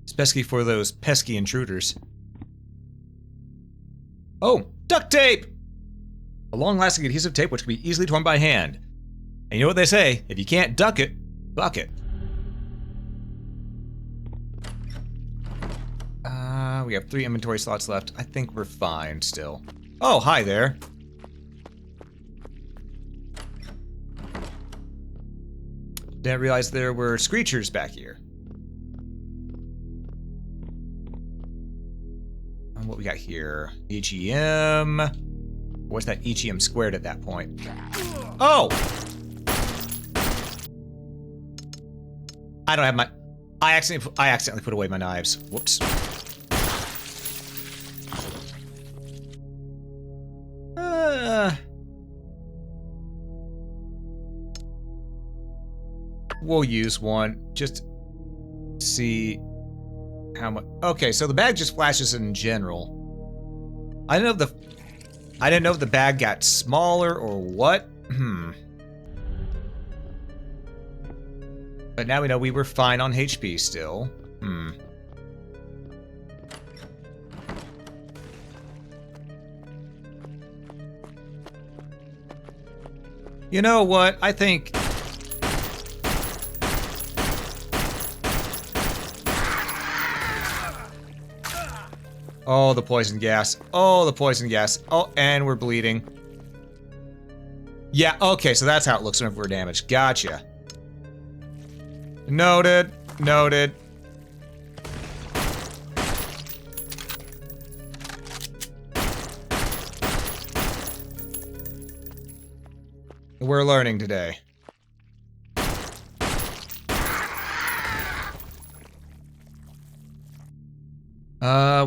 Especially for those pesky intruders. Oh, duct tape! A long-lasting adhesive tape which can be easily torn by hand. And you know what they say, if you can't duck it, buck it. We have 3 inventory slots left. I think we're fine still. Oh, hi there. Didn't realize there were screechers back here. And what we got here? EGM. What's that EGM squared at that point? Oh! I don't have my... I accidentally put away my knives. Whoops. We'll use one. Just see how much... Okay, so the bag just flashes in general. I didn't know if the bag got smaller or what. But now we know we were fine on HP still. You know what? I think... Oh, the poison gas. Oh, the poison gas. Oh, and we're bleeding. Yeah, okay, so that's how it looks whenever we're damaged. Gotcha. Noted. Noted. We're learning today.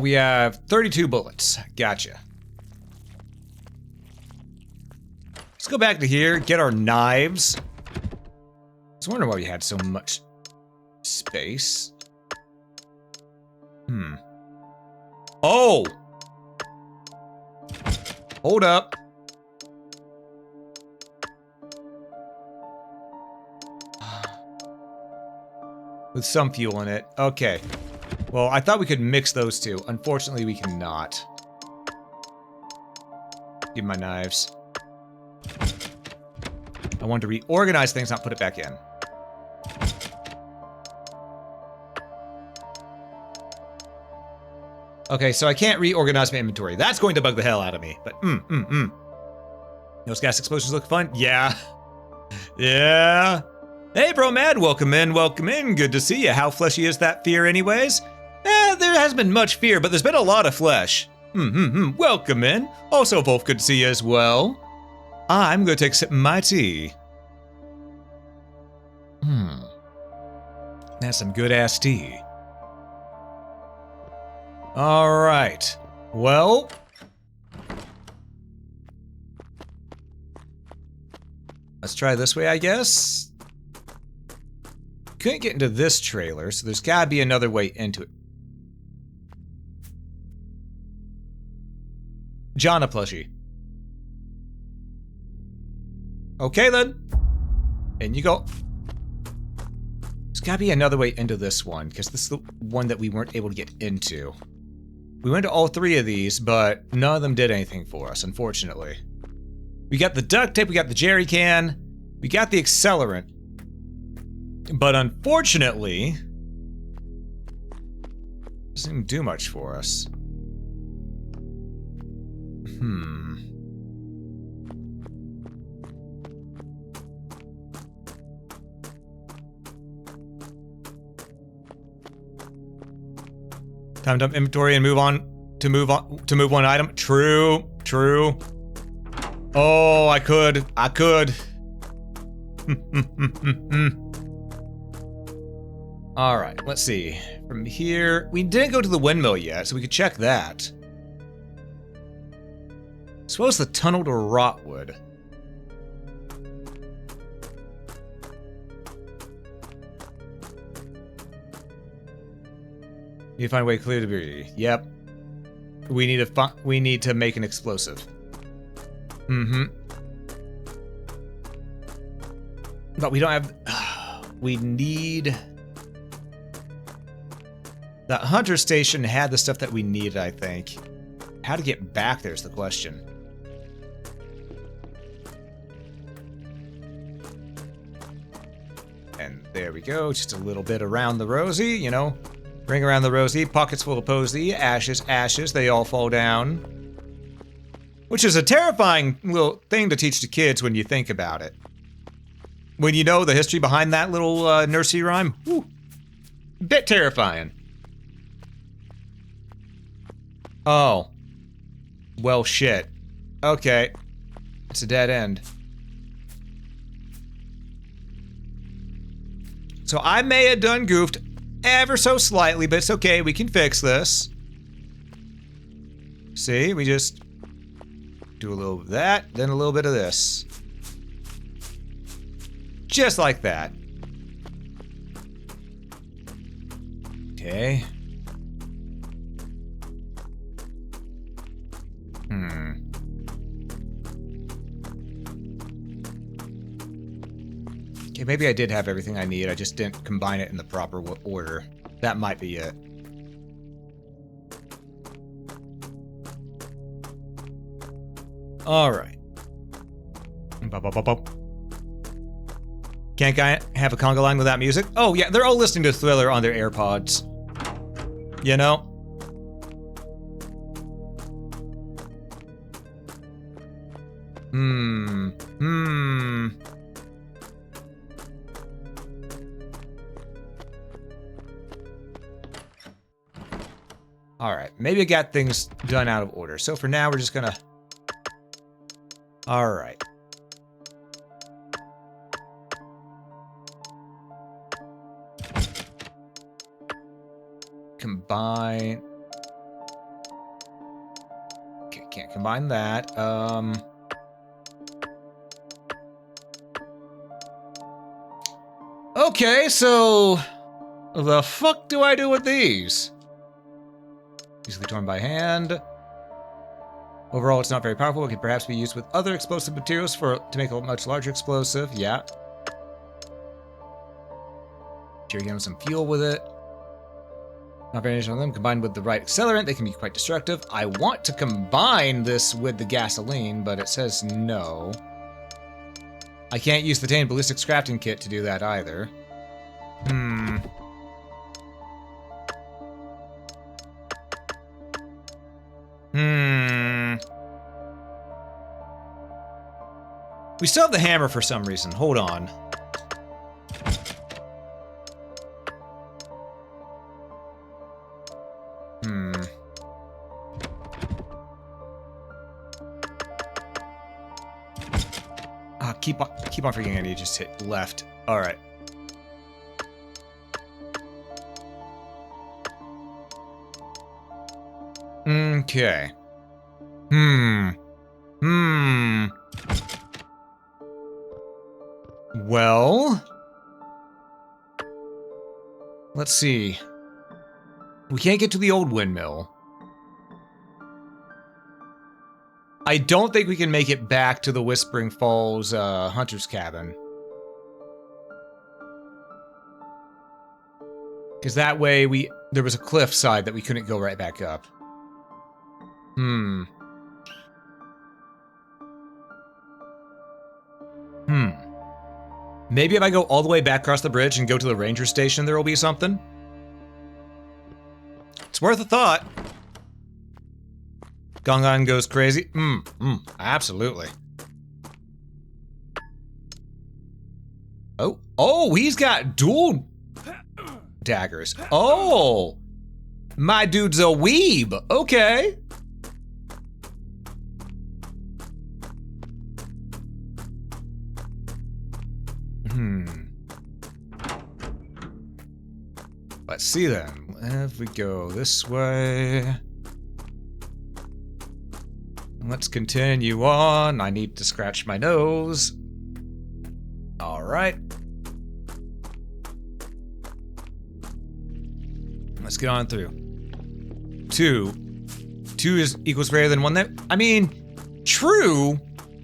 We have 32 bullets. Gotcha. Let's go back to here, get our knives. I was wondering why we had so much space. Oh! Hold up. With some fuel in it. Okay. Well, I thought we could mix those two. Unfortunately, we cannot. Give me my knives. I wanted to reorganize things, not put it back in. Okay, so I can't reorganize my inventory. That's going to bug the hell out of me. But, Those gas explosions look fun? Yeah. Yeah. Hey, bro, Mad, welcome in, welcome in. Good to see you. How fleshy is that fear anyways? There hasn't been much fear, but there's been a lot of flesh. Welcome in. Also, Wolf, good to see you as well. I'm gonna take a sip of my tea. That's some good-ass tea. Alright. Well... let's try this way, I guess. Couldn't get into this trailer, so there's gotta be another way into it. Jana plushie. Okay then. And you go. There's gotta be another way into this one, because this is the one that we weren't able to get into. We went to all 3 of these, but none of them did anything for us, unfortunately. We got the duct tape, we got the jerry can, we got the accelerant. But unfortunately, doesn't even do much for us. Time dump inventory and move move one item. True. Oh, I could. All right, let's see. From here, we didn't go to the windmill yet, so we could check that. As well as the tunnel to Rotwood. You find a way clear to be. Yep. We need to make an explosive. But we don't have. We need. That hunter station had the stuff that we needed, I think. How to get back there is the question. And there we go. Just a little bit around the rosy, you know. Ring around the rosy, pockets full of posy, ashes, they all fall down. Which is a terrifying little thing to teach to kids when you think about it. When you know the history behind that little nursery rhyme, whew, bit terrifying. Oh. Well, shit. Okay. It's a dead end. So I may have done goofed ever so slightly, but it's okay. We can fix this. See, we just do a little of that, then a little bit of this. Just like that. Okay. Okay, maybe I did have everything I need. I just didn't combine it in the proper order. That might be it. All right. Can't have a conga line without music? Oh yeah, they're all listening to Thriller on their AirPods. You know? Alright, maybe I got things done out of order. So for now, we're just gonna... Alright. Combine... Okay, can't combine that. Okay, so... The fuck do I do with these? Easily torn by hand. Overall, it's not very powerful. It could perhaps be used with other explosive materials to make a much larger explosive. Yeah. Jerry getting some fuel with it. Not very on them. Combined with the right accelerant, they can be quite destructive. I want to combine this with the gasoline, but it says no. I can't use the Tane Ballistics crafting kit to do that either. We still have the hammer for some reason. Hold on. Keep on forgetting I need to just hit left. All right. Okay. Well, let's see. We can't get to the old windmill. I don't think we can make it back to the Whispering Falls Hunter's cabin. Because that way there was a cliff side that we couldn't go right back up. Maybe if I go all the way back across the bridge and go to the ranger station, there will be something. It's worth a thought. Gongon goes crazy. Absolutely. Oh, he's got dual daggers. Oh, my dude's a weeb. Okay. Let's see then. If we go this way. Let's continue on. I need to scratch my nose. All right. Let's get on through. 2 equals greater than 1 there. I mean, true,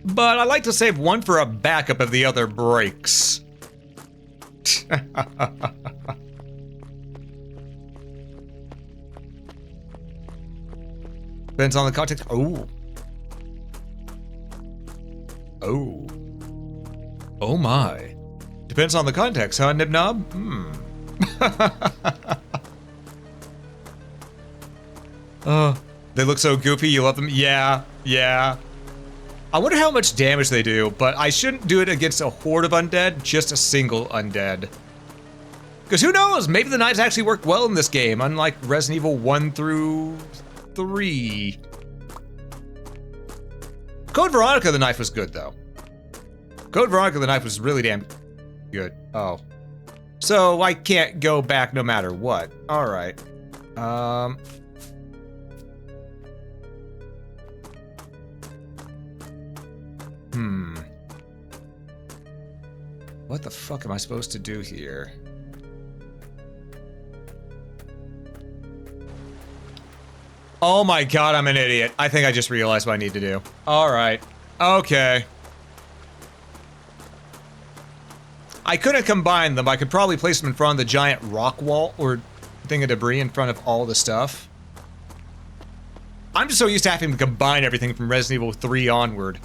but I like to save 1 for a backup if the other breaks. Depends on the context. Oh my. Depends on the context, huh, Nibnob? They look so goofy, you love them? Yeah. I wonder how much damage they do, but I shouldn't do it against a horde of undead, just a single undead. Because who knows, maybe the knives actually work well in this game, unlike Resident Evil 1 through 3. Code Veronica, the knife was good, though. Code Veronica, the knife was really damn good. Oh. So I can't go back no matter what. Alright. What the fuck am I supposed to do here? Oh my god, I'm an idiot. I think I just realized what I need to do. Alright. Okay. I couldn't combine them. I could probably place them in front of the giant rock wall or thing of debris in front of all the stuff. I'm just so used to having to combine everything from Resident Evil 3 onward.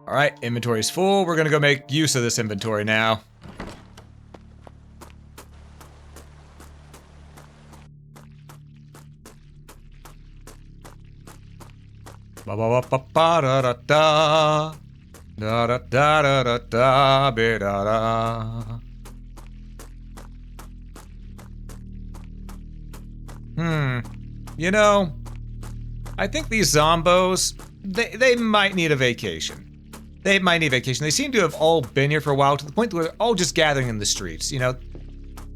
Alright, inventory's full. We're gonna go make use of this inventory now. Ba ba ba ba ba da da da da da da da da be da da. You know, I think these zombos, they might need a vacation. They might need a vacation. They seem to have all been here for a while, to the point where they're all just gathering in the streets. You know,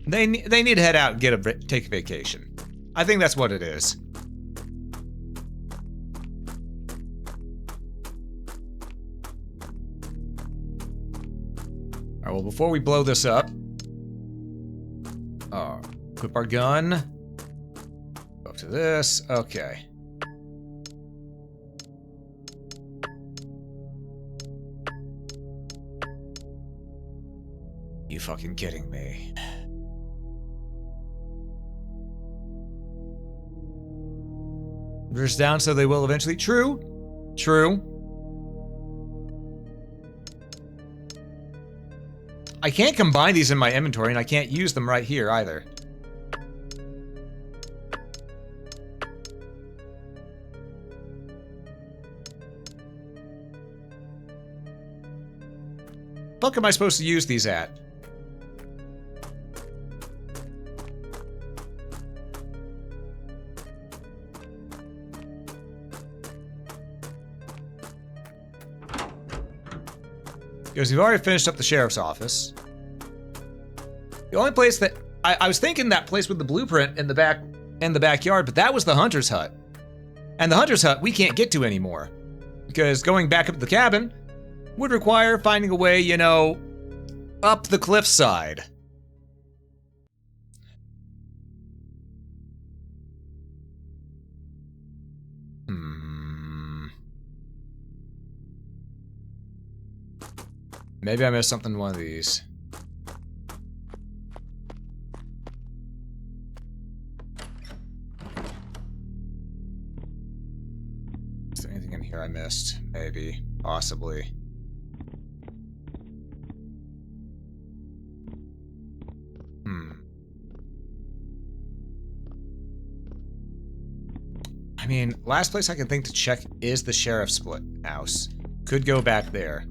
they need to head out and take a vacation. I think that's what it is. All right. Well, before we blow this up, equip our gun. Go up to this. Okay. You fucking kidding me? Reverse down so they will eventually. True. I can't combine these in my inventory, and I can't use them right here either. Fuck am I supposed to use these at? Because we've already finished up the sheriff's office. The only place that I was thinking, that place with the blueprint in the backyard, but that was the hunter's hut. And the hunter's hut we can't get to anymore. Because going back up to the cabin would require finding a way, you know, up the cliffside. Maybe I missed something in one of these. Is there anything in here I missed? Maybe. Possibly. I mean, last place I can think to check is the sheriff's split house. Could go back there.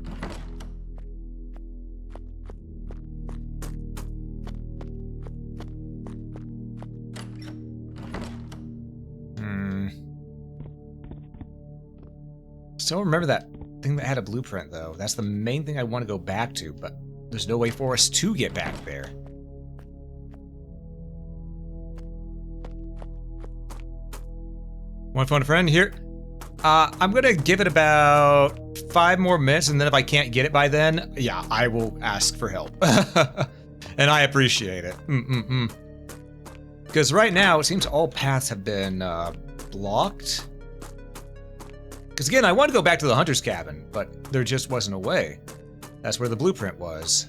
Still remember that thing that had a blueprint, though. That's the main thing I want to go back to, but there's no way for us to get back there. One phone a friend here. I'm gonna give it about 5 more minutes, and then if I can't get it by then, yeah, I will ask for help. And I appreciate it. Because right now, it seems all paths have been blocked. Because again, I want to go back to the hunter's cabin, but there just wasn't a way. That's where the blueprint was.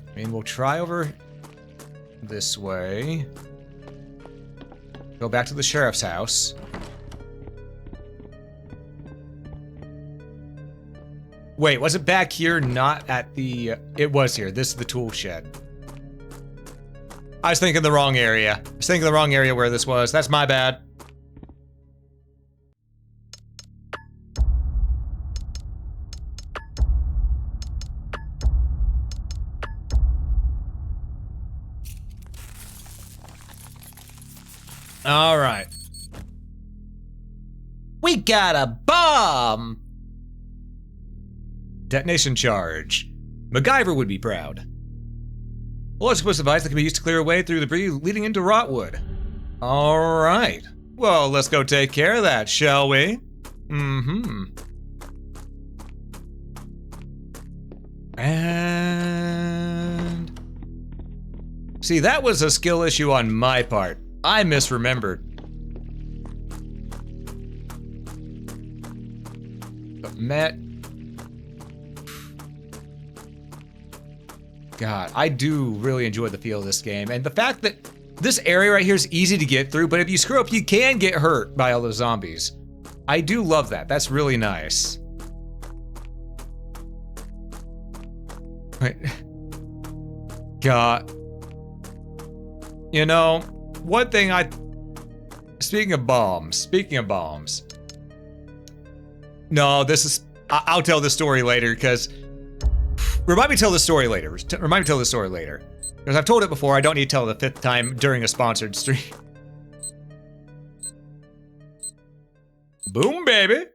I mean, we'll try over this way. Go back to the sheriff's house. Wait, was it back here, not at the... it was here. This is the tool shed. I was thinking the wrong area. I was thinking the wrong area where this was. That's my bad. All right. We got a bomb! Detonation charge. MacGyver would be proud. Well, it's a device that can be used to clear a way through the debris leading into Rotwood. All right. Well, let's go take care of that, shall we? And... see, that was a skill issue on my part. I misremembered. But Matt... God, I do really enjoy the feel of this game. And the fact that this area right here is easy to get through, but if you screw up, you can get hurt by all those zombies. I do love that. That's really nice. Wait. God. You know, one thing speaking of bombs. No, this is, I'll tell the story later, because remind me to tell the story later. Because I've told it before, I don't need to tell it the 5th time during a sponsored stream. Boom, baby.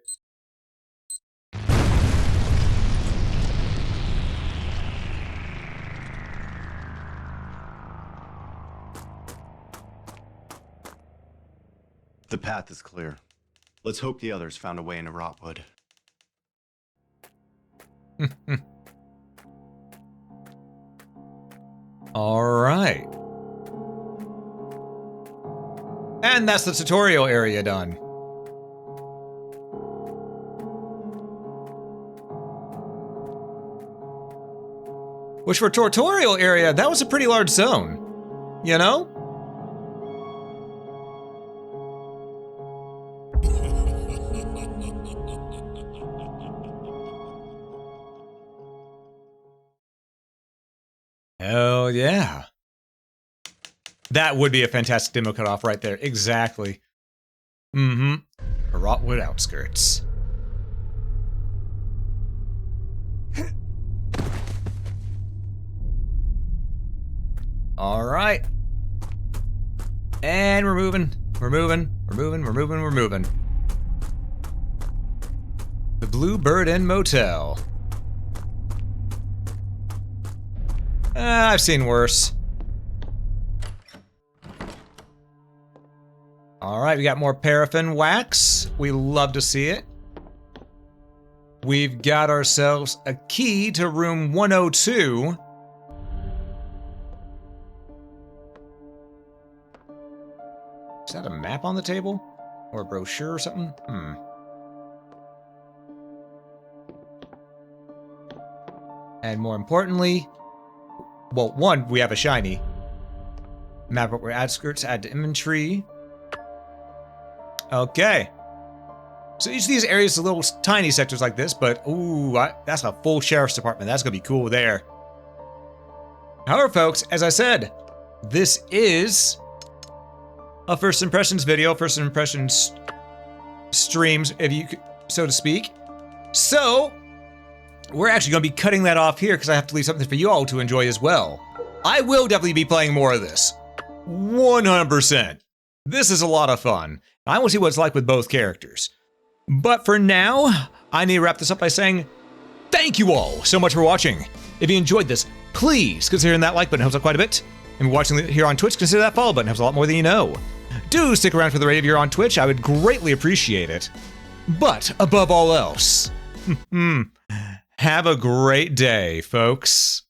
The path is clear. Let's hope the others found a way into Rotwood. All right. And that's the tutorial area done. Which for a tutorial area, that was a pretty large zone. You know? Hell yeah. That would be a fantastic demo cutoff right there. Exactly. Rotwood outskirts. All right. And we're moving. We're moving. The Bluebird Inn Motel. I've seen worse. All right, we got more paraffin wax. We love to see it. We've got ourselves a key to room 102. Is that a map on the table? Or a brochure or something? And more importantly, well, one, we have a shiny. Map where add skirts, add to inventory. Okay. So each of these areas are little tiny sectors like this, but ooh, that's a full sheriff's department. That's gonna be cool there. However, folks, as I said, this is a first impressions video, first impressions streams, if you could, so to speak. So we're actually gonna be cutting that off here because I have to leave something for you all to enjoy as well. I will definitely be playing more of this. 100%. This is a lot of fun. I want to see what it's like with both characters. But for now, I need to wrap this up by saying thank you all so much for watching. If you enjoyed this, please consider hitting that like button. It helps out quite a bit. If you're watching here on Twitch, consider that follow button. It helps a lot more than you know. Do stick around for the raid if you're on Twitch. I would greatly appreciate it. But above all else, have a great day, folks.